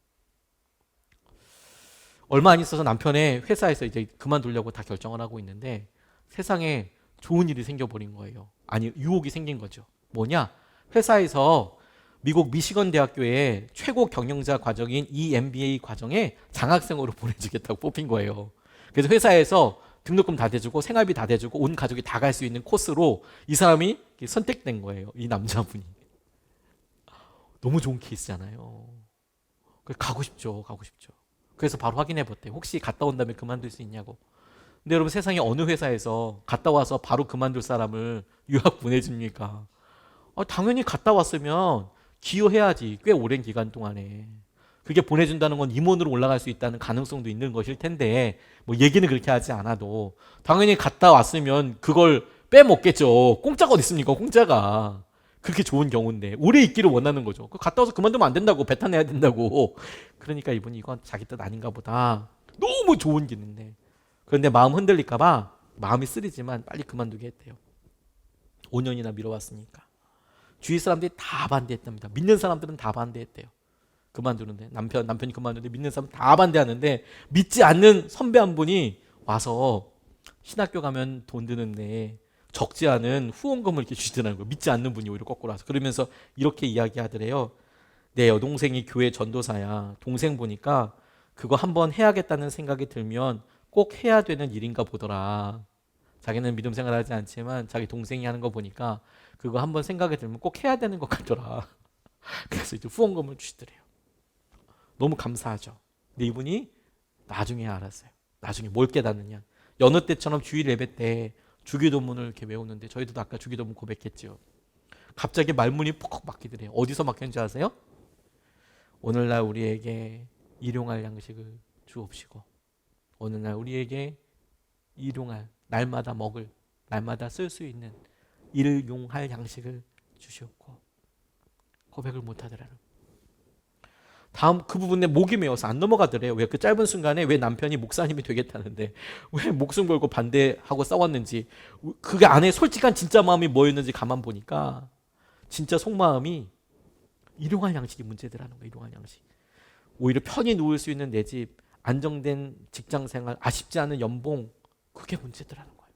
얼마 안 있어서 남편의 회사에서 이제 그만두려고 다 결정을 하고 있는데 세상에 좋은 일이 생겨버린 거예요. 아니, 유혹이 생긴 거죠. 뭐냐? 회사에서 미국 미시건 대학교의 최고 경영자 과정인 EMBA 과정에 장학생으로 보내주겠다고 뽑힌 거예요. 그래서 회사에서 등록금 다 대주고 생활비 다 대주고 온 가족이 다 갈 수 있는 코스로 이 사람이 선택된 거예요. 이 남자분이. 너무 좋은 케이스잖아요. 가고 싶죠. 그래서 바로 확인해 봤대요. 혹시 갔다 온 다음에 그만둘 수 있냐고. 근데 여러분, 세상에 어느 회사에서 갔다 와서 바로 그만둘 사람을 유학 보내줍니까? 당연히 갔다 왔으면 기여해야지. 꽤 오랜 기간 동안에. 그게 보내준다는 건 임원으로 올라갈 수 있다는 가능성도 있는 것일 텐데 뭐 얘기는 그렇게 하지 않아도 당연히 갔다 왔으면 그걸 빼먹겠죠. 공짜가 어디 있습니까? 공짜가. 그렇게 좋은 경우인데 오래 있기를 원하는 거죠. 갔다 와서 그만두면 안 된다고, 배탄내야 된다고. 그러니까 이분이 이건 자기 뜻 아닌가 보다. 너무 좋은 길인데. 그런데 마음 흔들릴까 봐 마음이 쓰리지만 빨리 그만두게 했대요. 5년이나 미뤄왔으니까. 주위 사람들이 다 반대했답니다. 믿는 사람들은 다 반대했대요. 그만두는데 남편이 그만두는데 믿는 사람 다 반대하는데 믿지 않는 선배 한 분이 와서 신학교 가면 돈 드는데 적지 않은 후원금을 이렇게 주시더라고요. 믿지 않는 분이 오히려 거꾸로 와서 그러면서 이렇게 이야기하더래요. 내 여동생이 교회 전도사야. 동생 보니까 그거 한번 해야겠다는 생각이 들면 꼭 해야 되는 일인가 보더라. 자기는 믿음 생활하지 않지만 자기 동생이 하는 거 보니까 그거 한번 생각이 들면 꼭 해야 되는 것 같더라. 그래서 이제 후원금을 주시더래요. 너무 감사하죠. 근데 이분이 나중에 알았어요. 나중에 뭘 깨닫느냐. 여느 때처럼 주일 예배 때 주기도문을 이렇게 외우는데 저희도 아까 주기도문 고백했죠. 갑자기 말문이 퍽퍽 막히더래요. 어디서 막혔는지 아세요? 오늘날 우리에게 일용할 양식을 주옵시고 오늘날 우리에게 일용할, 날마다 먹을, 날마다 쓸 수 있는 일용할 양식을 주시옵고. 고백을 못하더라는. 다음 그 부분에 목이 메어서 안 넘어가더래요. 왜 그 짧은 순간에 왜 남편이 목사님이 되겠다는데 왜 목숨 걸고 반대하고 싸웠는지, 그게 안에 솔직한 진짜 마음이 뭐였는지 가만 보니까 진짜 속마음이 일용할 양식이 문제더라는 거예요. 일용할 양식. 오히려 편히 누울 수 있는 내 집, 안정된 직장생활, 아쉽지 않은 연봉, 그게 문제더라는 거예요.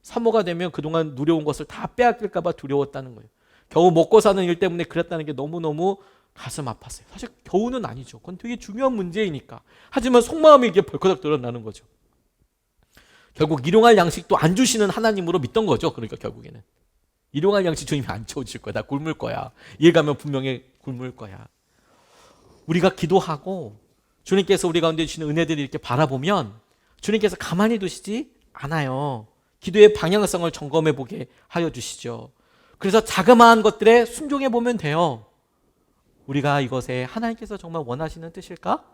사모가 되면 그동안 누려온 것을 다 빼앗길까 봐 두려웠다는 거예요. 겨우 먹고 사는 일 때문에 그랬다는 게 너무너무 가슴 아팠어요. 사실 겨우는 아니죠. 그건 되게 중요한 문제이니까. 하지만 속마음이 이게 벌컥 드러나는 거죠. 결국 일용할 양식도 안 주시는 하나님으로 믿던 거죠. 그러니까 결국에는 일용할 양식 주님이 안 채워줄 거야. 나 굶을 거야. 일 가면 분명히 굶을 거야. 우리가 기도하고 주님께서 우리 가운데 주시는 은혜들을 이렇게 바라보면 주님께서 가만히 두시지 않아요. 기도의 방향성을 점검해 보게 하여 주시죠. 그래서 자그마한 것들에 순종해 보면 돼요. 우리가 이것에 하나님께서 정말 원하시는 뜻일까?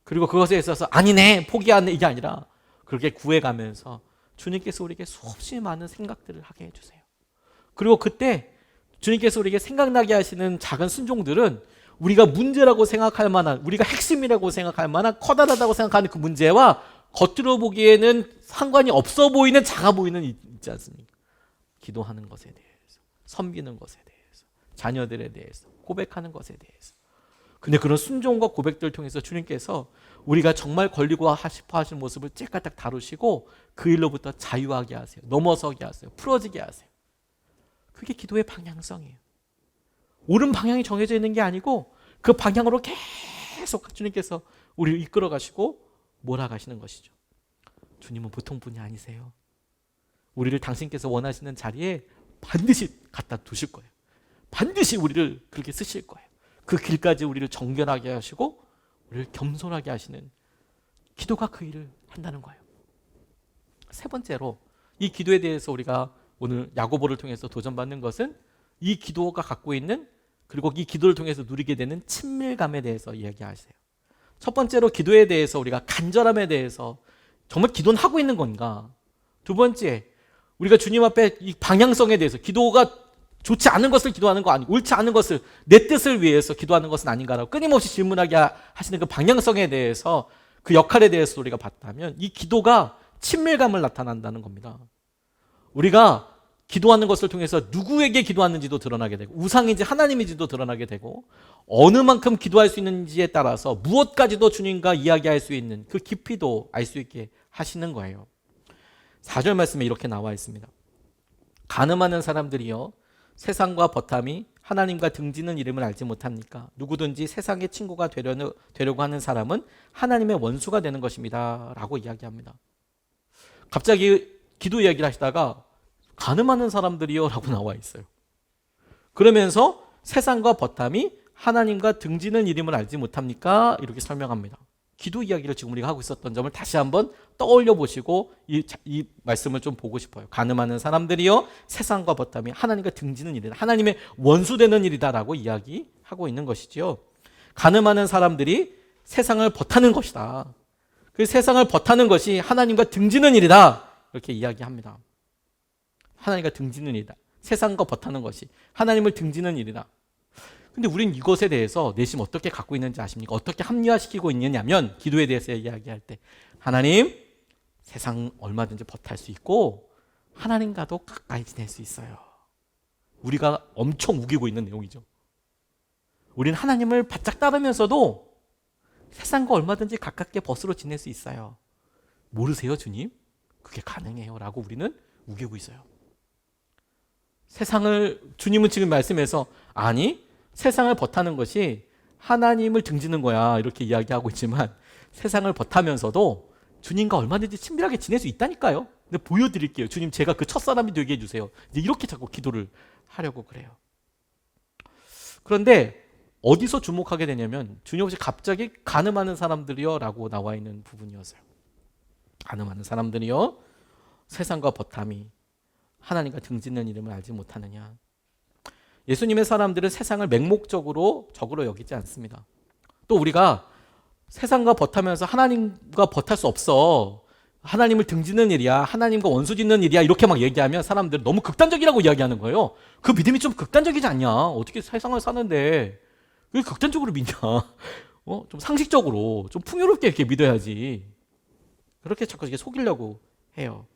그리고 그것에 있어서 아니네, 포기하네, 이게 아니라 그렇게 구해가면서 주님께서 우리에게 수없이 많은 생각들을 하게 해주세요. 그리고 그때 주님께서 우리에게 생각나게 하시는 작은 순종들은 우리가 문제라고 생각할 만한, 우리가 핵심이라고 생각할 만한 커다랗다고 생각하는 그 문제와 겉으로 보기에는 상관이 없어 보이는, 작아 보이는 있지 않습니까? 기도하는 것에 대해서, 섬기는 것에 대해서, 자녀들에 대해서, 고백하는 것에 대해서. 근데 그런 순종과 고백들을 통해서 주님께서 우리가 정말 걸리고 싶어 하시는 모습을 째까딱 다루시고 그 일로부터 자유하게 하세요. 넘어서게 하세요. 풀어지게 하세요. 그게 기도의 방향성이에요. 옳은 방향이 정해져 있는 게 아니고 그 방향으로 계속 주님께서 우리를 이끌어 가시고 몰아가시는 것이죠. 주님은 보통 분이 아니세요. 우리를 당신께서 원하시는 자리에 반드시 갖다 두실 거예요. 반드시 우리를 그렇게 쓰실 거예요. 그 길까지 우리를 정결하게 하시고 우리를 겸손하게 하시는 기도가 그 일을 한다는 거예요. 세 번째로 이 기도에 대해서 우리가 오늘 야고보를 통해서 도전받는 것은 이 기도가 갖고 있는, 그리고 이 기도를 통해서 누리게 되는 친밀감에 대해서 이야기하세요. 첫 번째로 기도에 대해서 우리가 간절함에 대해서 정말 기도는 하고 있는 건가? 두 번째, 우리가 주님 앞에 이 방향성에 대해서, 기도가 좋지 않은 것을 기도하는 거 아니고 옳지 않은 것을, 내 뜻을 위해서 기도하는 것은 아닌가라고 끊임없이 질문하게 하시는 그 방향성에 대해서 그 역할에 대해서 우리가 봤다면 이 기도가 친밀감을 나타난다는 겁니다. 우리가 기도하는 것을 통해서 누구에게 기도하는지도 드러나게 되고 우상인지 하나님인지도 드러나게 되고 어느 만큼 기도할 수 있는지에 따라서 무엇까지도 주님과 이야기할 수 있는 그 깊이도 알 수 있게 하시는 거예요. 4절 말씀에 이렇게 나와 있습니다. 간음하는 사람들이여 세상과 버탐이 하나님과 등지는 이름을 알지 못합니까? 누구든지 세상의 친구가 되려고 하는 사람은 하나님의 원수가 되는 것입니다. 라고 이야기합니다. 갑자기 기도 이야기를 하시다가 간음하는 사람들이요 라고 나와 있어요. 그러면서 세상과 버탐이 하나님과 등지는 이름을 알지 못합니까? 이렇게 설명합니다. 기도 이야기를 지금 우리가 하고 있었던 점을 다시 한번 떠올려 보시고 이 말씀을 좀 보고 싶어요. 간음하는 사람들이요 세상과 버탐이 하나님과 등지는 일이다. 하나님의 원수되는 일이다라고 이야기하고 있는 것이죠. 간음하는 사람들이 세상을 버타는 것이다. 그 세상을 버타는 것이 하나님과 등지는 일이다. 이렇게 이야기합니다. 하나님과 등지는 일이다. 세상과 버타는 것이 하나님을 등지는 일이다. 근데 우리는 이것에 대해서 내심 어떻게 갖고 있는지 아십니까? 어떻게 합리화시키고 있느냐면 기도에 대해서 이야기할 때 하나님 세상 얼마든지 버탈 수 있고 하나님과도 가까이 지낼 수 있어요. 우리가 엄청 우기고 있는 내용이죠. 우리는 하나님을 바짝 따르면서도 세상과 얼마든지 가깝게 벗으로 지낼 수 있어요. 모르세요 주님? 그게 가능해요 라고 우리는 우기고 있어요. 세상을 주님은 지금 말씀해서 아니 세상을 버타는 것이 하나님을 등지는 거야 이렇게 이야기하고 있지만 세상을 버타면서도 주님과 얼마든지 친밀하게 지낼 수 있다니까요. 근데 보여드릴게요. 주님 제가 그 첫사람이 되게 해주세요. 이제 이렇게 자꾸 기도를 하려고 그래요. 그런데 어디서 주목하게 되냐면 주님 없이 갑자기 간음하는 사람들이요 라고 나와 있는 부분이었어요. 간음하는 사람들이요 세상과 버탐이 하나님과 등지는 이름을 알지 못하느냐. 예수님의 사람들은 세상을 맹목적으로 적으로 여기지 않습니다. 또 우리가 세상과 버타면서 하나님과 버탈 수 없어. 하나님을 등지는 일이야. 하나님과 원수 짓는 일이야. 이렇게 막 얘기하면 사람들은 너무 극단적이라고 이야기하는 거예요. 그 믿음이 좀 극단적이지 않냐. 어떻게 세상을 사는데 왜 극단적으로 믿냐. 좀 상식적으로 좀 풍요롭게 이렇게 믿어야지. 그렇게 자꾸 이렇게 속이려고 해요.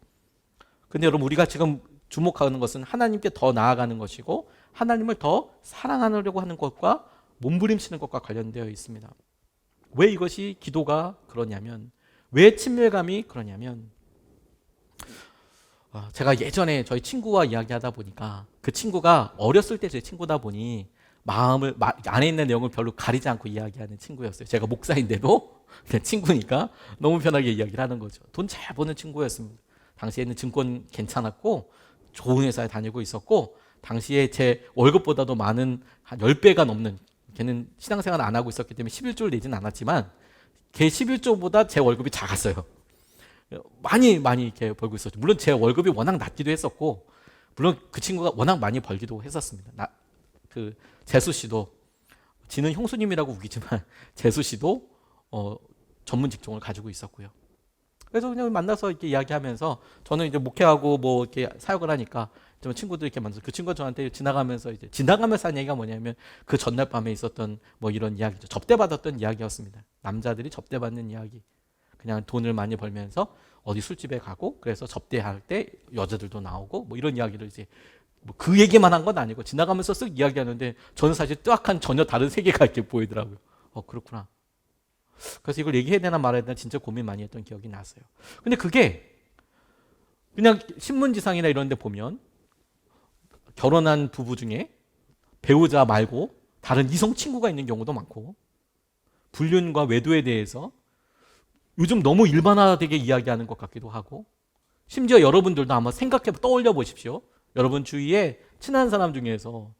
근데 여러분 우리가 지금 주목하는 것은 하나님께 더 나아가는 것이고 하나님을 더 사랑하려고 하는 것과 몸부림치는 것과 관련되어 있습니다. 왜 이것이 기도가 그러냐면 왜 친밀감이 그러냐면 제가 예전에 저희 친구와 이야기하다 보니까 그 친구가 어렸을 때 제 친구다 보니 마음을 안에 있는 내용을 별로 가리지 않고 이야기하는 친구였어요. 제가 목사인데도 그냥 친구니까 너무 편하게 이야기를 하는 거죠. 돈 잘 버는 친구였습니다. 당시에는 증권 괜찮았고 좋은 회사에 다니고 있었고 당시에 제 월급보다도 많은 한 10배가 넘는 걔는 신앙생활 안 하고 있었기 때문에 11조를 내지는 않았지만 걔 11조보다 제 월급이 작았어요. 많이 이렇게 벌고 있었죠. 물론 제 월급이 워낙 낮기도 했었고 물론 그 친구가 워낙 많이 벌기도 했었습니다. 그 재수 씨도 지는 형수님이라고 우기지만 재수 씨도 전문 직종을 가지고 있었고요. 그래서 그냥 만나서 이렇게 이야기하면서 저는 이제 목회하고 뭐 이렇게 사역을 하니까 좀 친구들 이렇게 만나서 그 친구가 저한테 지나가면서 한 얘기가 뭐냐면 그 전날 밤에 있었던 뭐 이런 이야기죠. 접대받았던 이야기였습니다. 남자들이 접대받는 이야기. 그냥 돈을 많이 벌면서 어디 술집에 가고 그래서 접대할 때 여자들도 나오고 뭐 이런 이야기를 이제 뭐 그 얘기만 한 건 아니고 지나가면서 쓱 이야기하는데 저는 사실 뜨악한 전혀 다른 세계가 이렇게 보이더라고요. 그렇구나. 그래서 이걸 얘기해야 되나 말아야 되나 진짜 고민 많이 했던 기억이 났어요. 근데 그게 그냥 신문지상이나 이런 데 보면 결혼한 부부 중에 배우자 말고 다른 이성 친구가 있는 경우도 많고 불륜과 외도에 대해서 요즘 너무 일반화되게 이야기하는 것 같기도 하고 심지어 여러분들도 아마 떠올려 보십시오. 여러분 주위에 친한 사람 중에서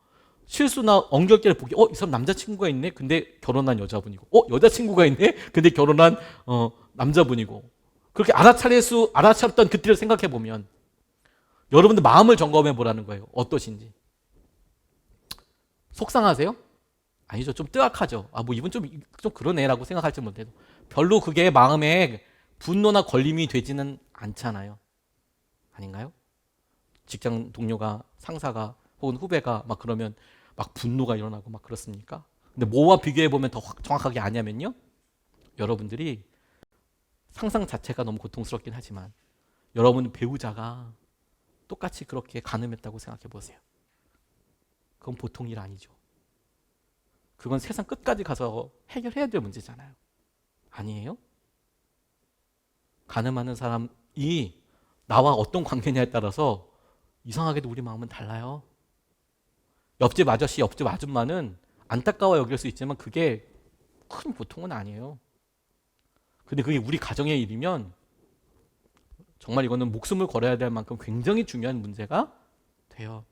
실수나 엉겹결 보기 이 사람 남자친구가 있네 근데 결혼한 여자분이고 여자친구가 있네 근데 결혼한 남자분이고 그렇게 알아차렸던 그때를 생각해 보면 여러분들 마음을 점검해 보라는 거예요. 어떠신지. 속상하세요? 아니죠. 좀 뜨악하죠. 뭐 이분 좀 그러네라고 생각할지 못해도 별로 그게 마음에 분노나 걸림이 되지는 않잖아요. 아닌가요? 직장 동료가 상사가 혹은 후배가 막 그러면 막 분노가 일어나고 막 그렇습니까? 근데 뭐와 비교해 보면 더 정확하게 아냐면요. 여러분들이 상상 자체가 너무 고통스럽긴 하지만 여러분 배우자가 똑같이 그렇게 간음했다고 생각해 보세요. 그건 보통 일 아니죠. 그건 세상 끝까지 가서 해결해야 될 문제잖아요. 아니에요? 간음하는 사람이 나와 어떤 관계냐에 따라서 이상하게도 우리 마음은 달라요. 옆집 아저씨, 옆집 아줌마는 안타까워 여길 수 있지만 그게 큰 보통은 아니에요. 근데 그게 우리 가정의 일이면 정말 이거는 목숨을 걸어야 될 만큼 굉장히 중요한 문제가 돼요.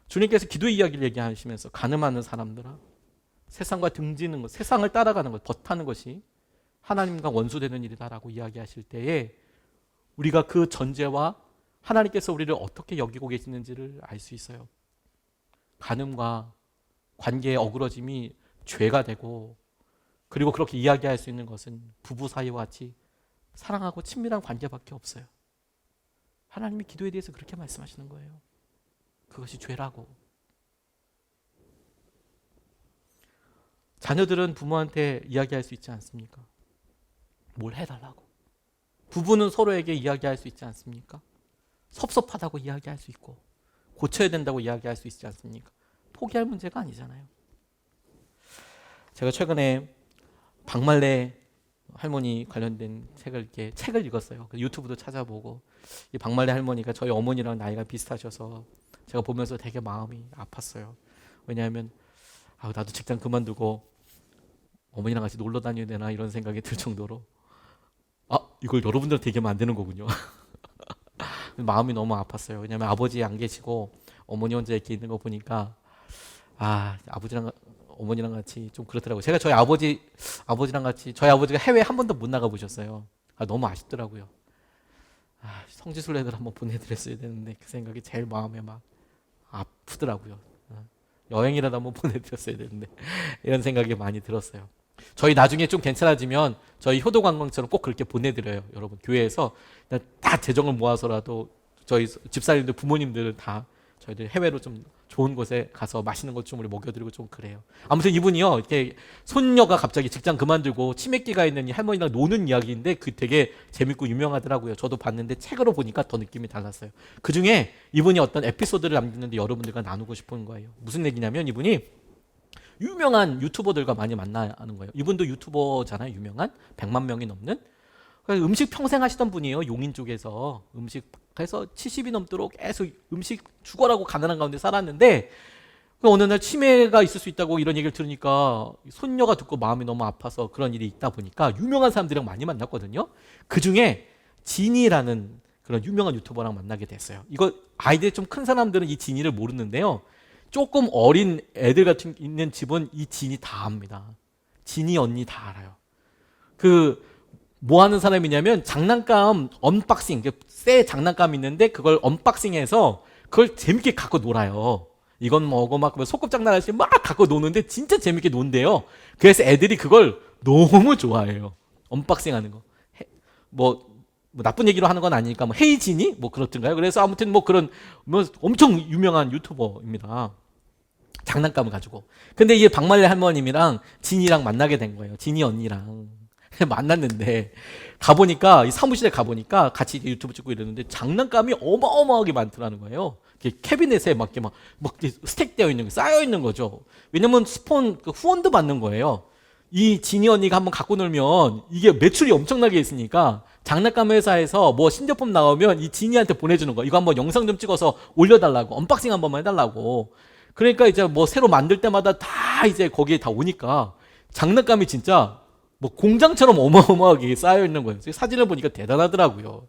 주님께서 기도의 이야기를 얘기하시면서 간음하는 사람들아, 세상과 등지는 것, 세상을 따라가는 것, 버타는 것이 하나님과 원수되는 일이다라고 이야기하실 때에 우리가 그 전제와 하나님께서 우리를 어떻게 여기고 계시는지를 알 수 있어요. 간음과 관계의 어그러짐이 죄가 되고, 그리고 그렇게 이야기할 수 있는 것은 부부 사이와 같이 사랑하고 친밀한 관계밖에 없어요. 하나님이 기도에 대해서 그렇게 말씀하시는 거예요. 그것이 죄라고. 자녀들은 부모한테 이야기할 수 있지 않습니까? 뭘 해달라고. 부부는 서로에게 이야기할 수 있지 않습니까? 섭섭하다고 이야기할 수 있고 고쳐야 된다고 이야기할 수 있지 않습니까? 포기할 문제가 아니잖아요. 제가 최근에 박말래 할머니 관련된 책을 읽었어요. 유튜브도 찾아보고, 이 박말래 할머니가 저희 어머니랑 나이가 비슷하셔서 제가 보면서 되게 마음이 아팠어요. 왜냐하면 나도 직장 그만두고 어머니랑 같이 놀러 다녀야 되나 이런 생각이 들 정도로, 이걸 여러분들한테 얘기하면 안 되는 거군요. 마음이 너무 아팠어요. 왜냐하면 아버지 안 계시고 어머니 혼자 이렇게 있는 거 보니까 아버지랑 어머니랑 같이 좀 그렇더라고요. 제가 저희 아버지랑 같이, 저희 아버지가 해외 한 번도 못 나가 보셨어요. 너무 아쉽더라고요. 성지순례를 한번 보내드렸어야 되는데 그 생각이 제일 마음에 막 아프더라고요. 여행이라도 한번 보내드렸어야 되는데 이런 생각이 많이 들었어요. 저희 나중에 좀 괜찮아지면 저희 효도관광처럼 꼭 그렇게 보내드려요. 여러분 교회에서 다 재정을 모아서라도 저희 집사님들 부모님들은 다 저희들 해외로 좀 좋은 곳에 가서 맛있는 것 좀 우리 먹여드리고 좀 그래요. 아무튼 이분이요, 이렇게 손녀가 갑자기 직장 그만두고 치매기가 있는 이 할머니랑 노는 이야기인데 그 되게 재밌고 유명하더라고요. 저도 봤는데 책으로 보니까 더 느낌이 달랐어요. 그 중에 이분이 어떤 에피소드를 남겼는데 여러분들과 나누고 싶은 거예요. 무슨 얘기냐면 이분이 유명한 유튜버들과 많이 만나는 거예요. 이분도 유튜버잖아요. 유명한 100만 명이 넘는. 음식 평생 하시던 분이에요. 용인 쪽에서 음식 해서 70이 넘도록 계속 음식 죽어라고 가난한 가운데 살았는데, 어느 날 치매가 있을 수 있다고 이런 얘기를 들으니까 손녀가 듣고 마음이 너무 아파서 그런 일이 있다 보니까 유명한 사람들이랑 많이 만났거든요. 그 중에 진이라는 그런 유명한 유튜버랑 만나게 됐어요. 이거 아이들이 좀 큰 사람들은 이 진이를 모르는데요. 조금 어린 애들 같은 있는 집은 이 진이 다 압니다. 진이 언니 다 알아요. 뭐 하는 사람이냐면 장난감 언박싱, 새 장난감 있는데 그걸 언박싱해서 그걸 재밌게 갖고 놀아요. 이건 뭐고 막 소꿉장난 할때 막 갖고 노는데 진짜 재밌게 논대요. 그래서 애들이 그걸 너무 좋아해요. 언박싱하는 거. 뭐 나쁜 얘기로 하는 건 아니니까 헤이진이 그렇던가요. 그래서 아무튼 그런 엄청 유명한 유튜버입니다. 장난감을 가지고. 근데 이게 박말래 할머님이랑 진이랑 만나게 된 거예요. 진이 언니랑 만났는데 가보니까 이 사무실에 가보니까 같이 유튜브 찍고 이러는데 장난감이 어마어마하게 많더라는 거예요. 캐비넷에 막 스택되어 있는 게 쌓여 있는 거죠. 왜냐면 후원도 받는 거예요. 이 진이 언니가 한번 갖고 놀면 이게 매출이 엄청나게 있으니까 장난감 회사에서 신제품 나오면 이 진이한테 보내주는 거. 이거 한번 영상 좀 찍어서 올려달라고, 언박싱 한 번만 해달라고. 그러니까 이제 새로 만들 때마다 다 이제 거기에 다 오니까 장난감이 진짜 공장처럼 어마어마하게 쌓여 있는 거예요. 사진을 보니까 대단하더라고요.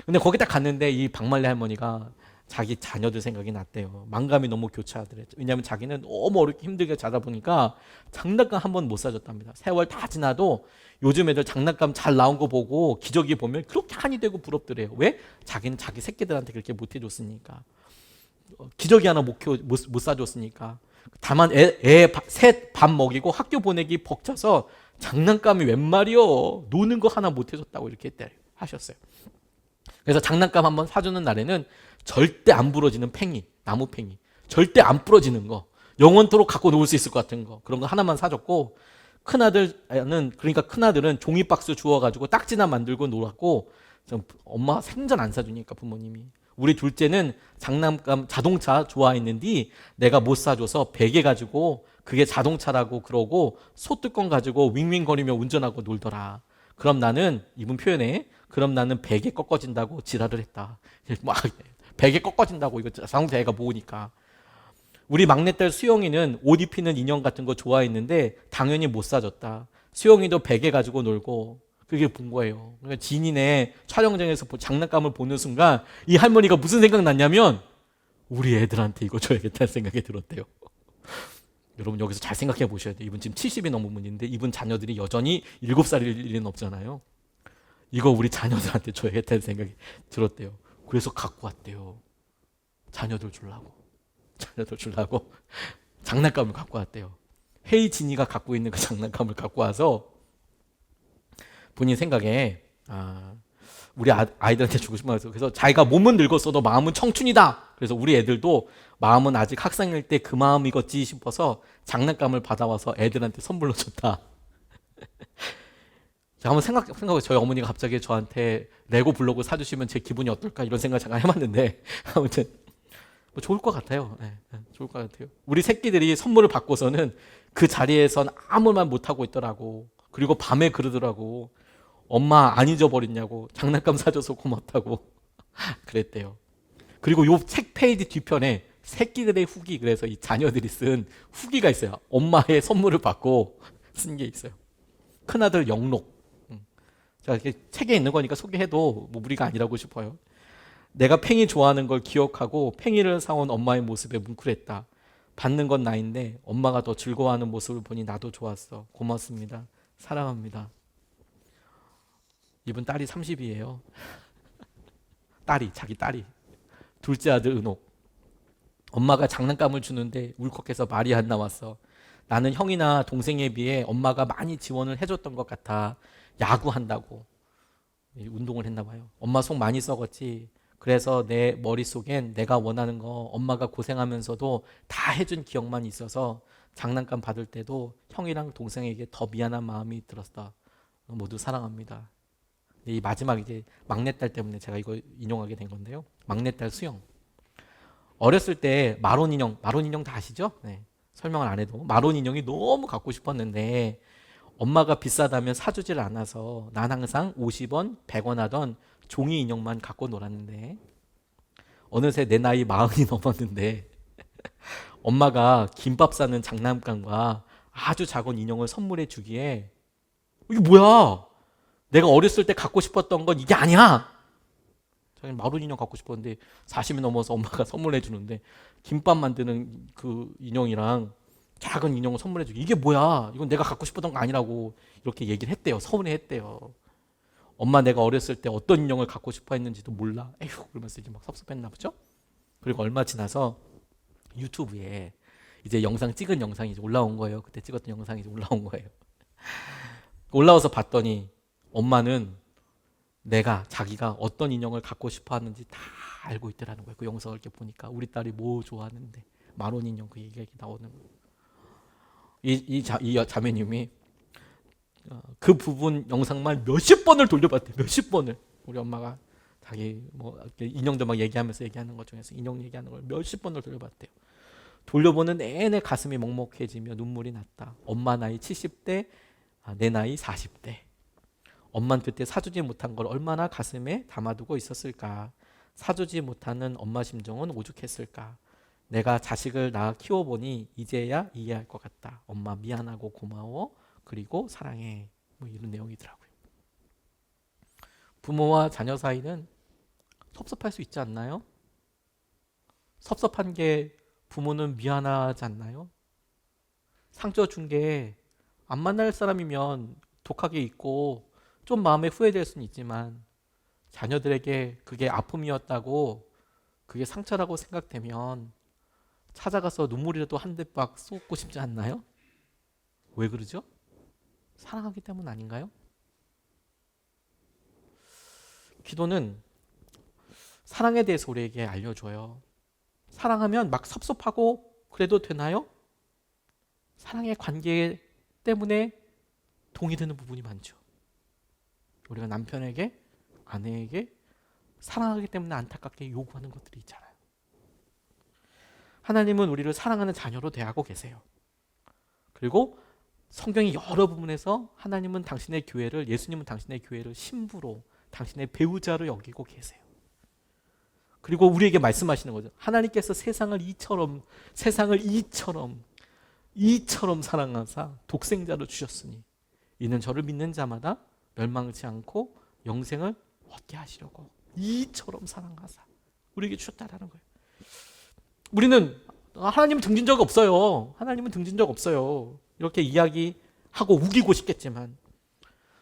근데 거기 딱 갔는데 이 박말래 할머니가 자기 자녀들 생각이 났대요. 만감이 너무 교차하더래요. 왜냐하면 자기는 너무 어렵게 힘들게 자다 보니까 장난감 한 번 못 사줬답니다. 세월 다 지나도 요즘 애들 장난감 잘 나온 거 보고 기저귀 보면 그렇게 한이 되고 부럽더래요. 왜? 자기는 자기 새끼들한테 그렇게 못 해줬으니까. 기저귀 하나 못 사줬으니까. 다만 셋 밥 먹이고 학교 보내기 벅차서 장난감이 웬 말이요. 노는 거 하나 못 해줬다고 이렇게 하셨어요. 그래서 장난감 한번 사주는 날에는 절대 안 부러지는 팽이, 나무 팽이, 절대 안 부러지는 거, 영원토록 갖고 놀 수 있을 것 같은 거, 그런 거 하나만 사줬고, 큰아들은 종이박스 주워가지고 딱지나 만들고 놀았고, 엄마가 생전 안 사주니까 부모님이. 우리 둘째는 장난감 자동차 좋아했는데 내가 못 사줘서 베개 가지고 그게 자동차라고 그러고 소뚜껑 가지고 윙윙거리며 운전하고 놀더라. 그럼 나는 베개 꺾어진다고 지랄을 했다. 막 베개 꺾어진다고, 이거 자동차가 모으니까. 우리 막내딸 수영이는 옷 입히는 인형 같은 거 좋아했는데 당연히 못 사줬다. 수영이도 베개 가지고 놀고. 그게 본 거예요. 그러니까 진이네 촬영장에서 장난감을 보는 순간 이 할머니가 무슨 생각 났냐면, 우리 애들한테 이거 줘야겠다는 생각이 들었대요. 여러분 여기서 잘 생각해 보셔야 돼요. 이분 지금 70이 넘은 분인데 이분 자녀들이 여전히 7살일 일은 없잖아요. 이거 우리 자녀들한테 줘야겠다는 생각이 들었대요. 그래서 갖고 왔대요. 자녀들 주려고 장난감을 갖고 왔대요. 헤이 진이가 갖고 있는 그 장난감을 갖고 와서 본인 생각에 우리 아이들한테 주고 싶은 거였어요. 그래서 자기가 몸은 늙었어도 마음은 청춘이다. 그래서 우리 애들도 마음은 아직 학생일 때 그 마음이겠지 싶어서 장난감을 받아와서 애들한테 선물로 줬다. 자, 한번 생각해. 저희 어머니가 갑자기 저한테 레고 블록을 사주시면 제 기분이 어떨까 이런 생각 잠깐 해봤는데 아무튼 뭐 좋을 것 같아요. 네, 좋을 것 같아요. 우리 새끼들이 선물을 받고서는 그 자리에선 아무 말 못하고 있더라고. 그리고 밤에 그러더라고. 엄마 안 잊어버렸냐고, 장난감 사줘서 고맙다고 그랬대요. 그리고 요 책 페이지 뒤편에 새끼들의 후기, 그래서 이 자녀들이 쓴 후기가 있어요. 엄마의 선물을 받고 쓴 게 있어요. 큰아들 영록. 자, 이렇게 책에 있는 거니까 소개해도 뭐 무리가 아니라고 싶어요. 내가 팽이 좋아하는 걸 기억하고 팽이를 사온 엄마의 모습에 뭉클했다. 받는 건 나인데 엄마가 더 즐거워하는 모습을 보니 나도 좋았어. 고맙습니다. 사랑합니다. 이분 딸이 30이에요. 자기 딸이. 둘째 아들 은옥. 엄마가 장난감을 주는데 울컥해서 말이 안 나왔어. 나는 형이나 동생에 비해 엄마가 많이 지원을 해줬던 것 같아. 야구한다고. 운동을 했나 봐요. 엄마 속 많이 썩었지. 그래서 내 머릿속엔 내가 원하는 거 엄마가 고생하면서도 다 해준 기억만 있어서 장난감 받을 때도 형이랑 동생에게 더 미안한 마음이 들었어. 모두 사랑합니다. 이 마지막 이제 막내딸 때문에 제가 이거 인용하게 된 건데요. 막내딸 수영. 어렸을 때 마론 인형 다 아시죠? 네. 설명을 안 해도 마론 인형이 너무 갖고 싶었는데 엄마가 비싸다면 사주질 않아서 난 항상 50원, 100원 하던 종이 인형만 갖고 놀았는데 어느새 내 나이 40이 넘었는데 엄마가 김밥 싸는 장난감과 아주 작은 인형을 선물해 주기에 이게 뭐야? 내가 어렸을 때 갖고 싶었던 건 이게 아니야. 저는 마론 인형 갖고 싶었는데 40이 넘어서 엄마가 선물해 주는데 김밥 만드는 그 인형이랑 작은 인형을 선물해 주기, 이게 뭐야? 이건 내가 갖고 싶었던 거 아니라고 이렇게 얘기를 했대요. 서운해 했대요. 엄마 내가 어렸을 때 어떤 인형을 갖고 싶어 했는지도 몰라. 에휴, 그러면서 이제 막 섭섭했나 보죠. 그리고 얼마 지나서 유튜브에 이제 찍은 영상이 이제 올라온 거예요. 그때 찍었던 영상이 이제 올라온 거예요. 올라와서 봤더니 엄마는 자기가 어떤 인형을 갖고 싶어 하는지 다 알고 있더라는 거예요. 그 영상을 이렇게 보니까 우리 딸이 뭐 좋아하는데 마론 인형 그 얘기가 나오는 거예요. 이 자매님이 그 부분 영상만 몇십 번을 돌려봤대. 몇십 번을. 우리 엄마가 자기 뭐 인형들 막 얘기하는 것 중에서 인형 얘기하는 걸 몇십 번을 돌려봤대요. 돌려보는 내내 가슴이 먹먹해지며 눈물이 났다. 엄마 나이 70대, 내 나이 40대. 엄만 그때 사주지 못한 걸 얼마나 가슴에 담아두고 있었을까. 사주지 못하는 엄마 심정은 오죽했을까. 내가 자식을 낳아 키워보니 이제야 이해할 것 같다. 엄마 미안하고 고마워. 그리고 사랑해. 뭐 이런 내용이더라고요. 부모와 자녀 사이는 섭섭할 수 있지 않나요? 섭섭한 게 부모는 미안하지 않나요? 상처 준 게 안 만날 사람이면 독하게 있고 좀 마음에 후회될 수는 있지만 자녀들에게 그게 아픔이었다고, 그게 상처라고 생각되면 찾아가서 눈물이라도 한 대박 쏟고 싶지 않나요? 왜 그러죠? 사랑하기 때문 아닌가요? 기도는 사랑에 대해서 우리에게 알려줘요. 사랑하면 막 섭섭하고 그래도 되나요? 사랑의 관계 때문에 동의되는 부분이 많죠. 우리가 남편에게, 아내에게 사랑하기 때문에 안타깝게 요구하는 것들이 있잖아요. 하나님은 우리를 사랑하는 자녀로 대하고 계세요. 그리고 성경이 여러 부분에서 하나님은 당신의 교회를, 예수님은 당신의 교회를 신부로, 당신의 배우자로 여기고 계세요. 그리고 우리에게 말씀하시는 거죠. 하나님께서 세상을 이처럼 사랑하사 독생자를 주셨으니 이는 저를 믿는 자마다 멸망치 않고 영생을 얻게 하시려고 이처럼 사랑하사 우리에게 주셨다라는 거예요. 우리는 하나님은 등진 적 없어요. 하나님은 등진 적 없어요. 이렇게 이야기하고 우기고 싶겠지만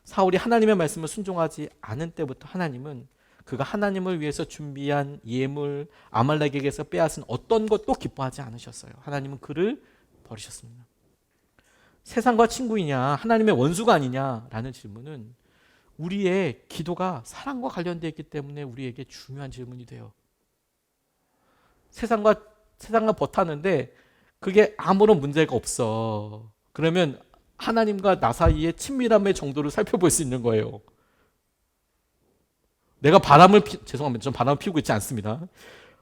사울이 하나님의 말씀을 순종하지 않은 때부터 하나님은 그가 하나님을 위해서 준비한 예물, 아말렉에게서 빼앗은 어떤 것도 기뻐하지 않으셨어요. 하나님은 그를 버리셨습니다. 세상과 친구이냐, 하나님의 원수가 아니냐라는 질문은 우리의 기도가 사랑과 관련되어 있기 때문에 우리에게 중요한 질문이 돼요. 세상과 버타는데 그게 아무런 문제가 없어. 그러면 하나님과 나 사이의 친밀함의 정도를 살펴볼 수 있는 거예요. 내가 죄송합니다. 전 바람을 피우고 있지 않습니다.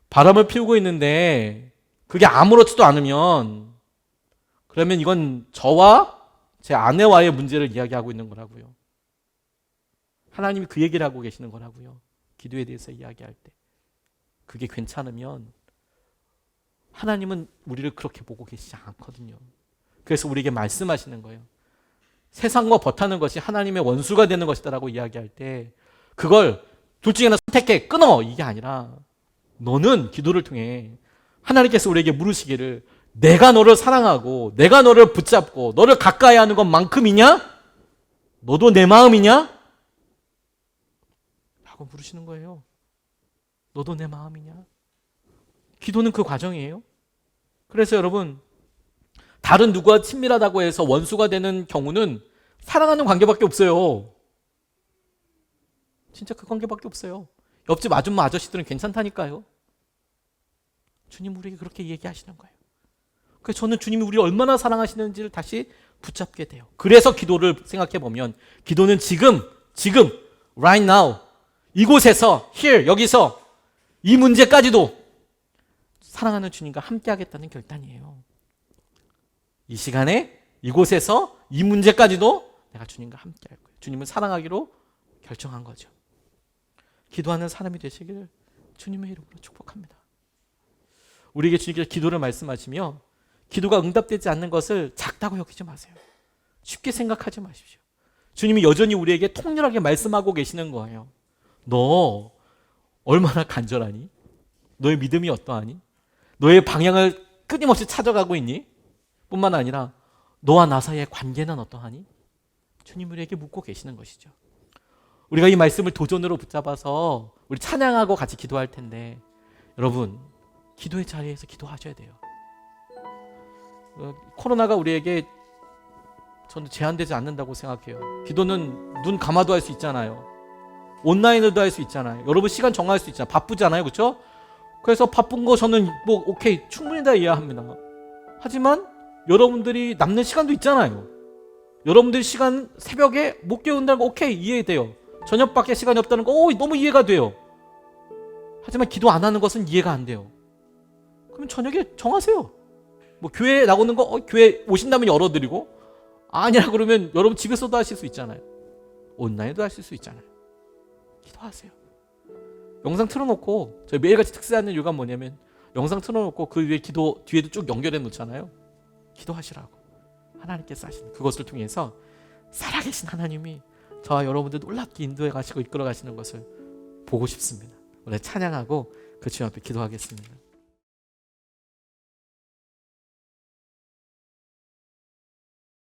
바람을 피우고 있는데 그게 아무렇지도 않으면 그러면 이건 저와 제 아내와의 문제를 이야기하고 있는 거라고요. 하나님이 그 얘기를 하고 계시는 거라고요. 기도에 대해서 이야기할 때. 그게 괜찮으면 하나님은 우리를 그렇게 보고 계시지 않거든요. 그래서 우리에게 말씀하시는 거예요. 세상과 버타는 것이 하나님의 원수가 되는 것이다라고 이야기할 때 그걸 둘 중에 하나 선택해, 끊어! 이게 아니라 너는 기도를 통해 하나님께서 우리에게 물으시기를 내가 너를 사랑하고 내가 너를 붙잡고 너를 가까이 하는 것만큼이냐? 너도 내 마음이냐? 라고 물으시는 거예요. 너도 내 마음이냐? 기도는 그 과정이에요. 그래서 여러분, 다른 누구와 친밀하다고 해서 원수가 되는 경우는 사랑하는 관계밖에 없어요. 진짜 그 관계밖에 없어요. 옆집 아줌마 아저씨들은 괜찮다니까요. 주님 우리에게 그렇게 얘기하시는 거예요. 그래서 저는 주님이 우리를 얼마나 사랑하시는지를 다시 붙잡게 돼요. 그래서 기도를 생각해 보면 기도는 지금 right now 이곳에서 here 여기서 이 문제까지도 사랑하는 주님과 함께 하겠다는 결단이에요. 이 시간에 이곳에서 이 문제까지도 내가 주님과 함께 할 거예요. 주님을 사랑하기로 결정한 거죠. 기도하는 사람이 되시기를 주님의 이름으로 축복합니다. 우리에게 주님께서 기도를 말씀하시며 기도가 응답되지 않는 것을 작다고 여기지 마세요. 쉽게 생각하지 마십시오. 주님이 여전히 우리에게 통렬하게 말씀하고 계시는 거예요. 너 얼마나 간절하니? 너의 믿음이 어떠하니? 너의 방향을 끊임없이 찾아가고 있니? 뿐만 아니라 너와 나 사이의 관계는 어떠하니? 주님 우리에게 묻고 계시는 것이죠. 우리가 이 말씀을 도전으로 붙잡아서 우리 찬양하고 같이 기도할 텐데 여러분 기도의 자리에서 기도하셔야 돼요. 코로나가 우리에게 저는 제한되지 않는다고 생각해요. 기도는 눈 감아도 할 수 있잖아요. 온라인으로도 할 수 있잖아요. 여러분 시간 정할 수 있잖아요. 바쁘잖아요. 그렇죠? 그래서 바쁜 거 저는 오케이 충분히 다 이해합니다. 하지만 여러분들이 남는 시간도 있잖아요. 여러분들이 시간 새벽에 못 깨운다는 거 오케이 이해돼요. 저녁밖에 시간이 없다는 거 너무 이해가 돼요. 하지만 기도 안 하는 것은 이해가 안 돼요. 그럼 저녁에 정하세요. 교회에 나오는 거 교회 오신다면 열어드리고 아니라 그러면 여러분 집에서도 하실 수 있잖아요. 온라인도 하실 수 있잖아요. 기도하세요. 영상 틀어놓고 저희 매일같이 특세하는 이유가 뭐냐면 영상 틀어놓고 그 위에 기도 뒤에도 쭉 연결해 놓잖아요. 기도하시라고 하나님께서 하시는 그것을 통해서 살아계신 하나님이 저와 여러분들 놀랍게 인도해 가시고 이끌어 가시는 것을 보고 싶습니다. 오늘 찬양하고 그 주님 앞에 기도하겠습니다.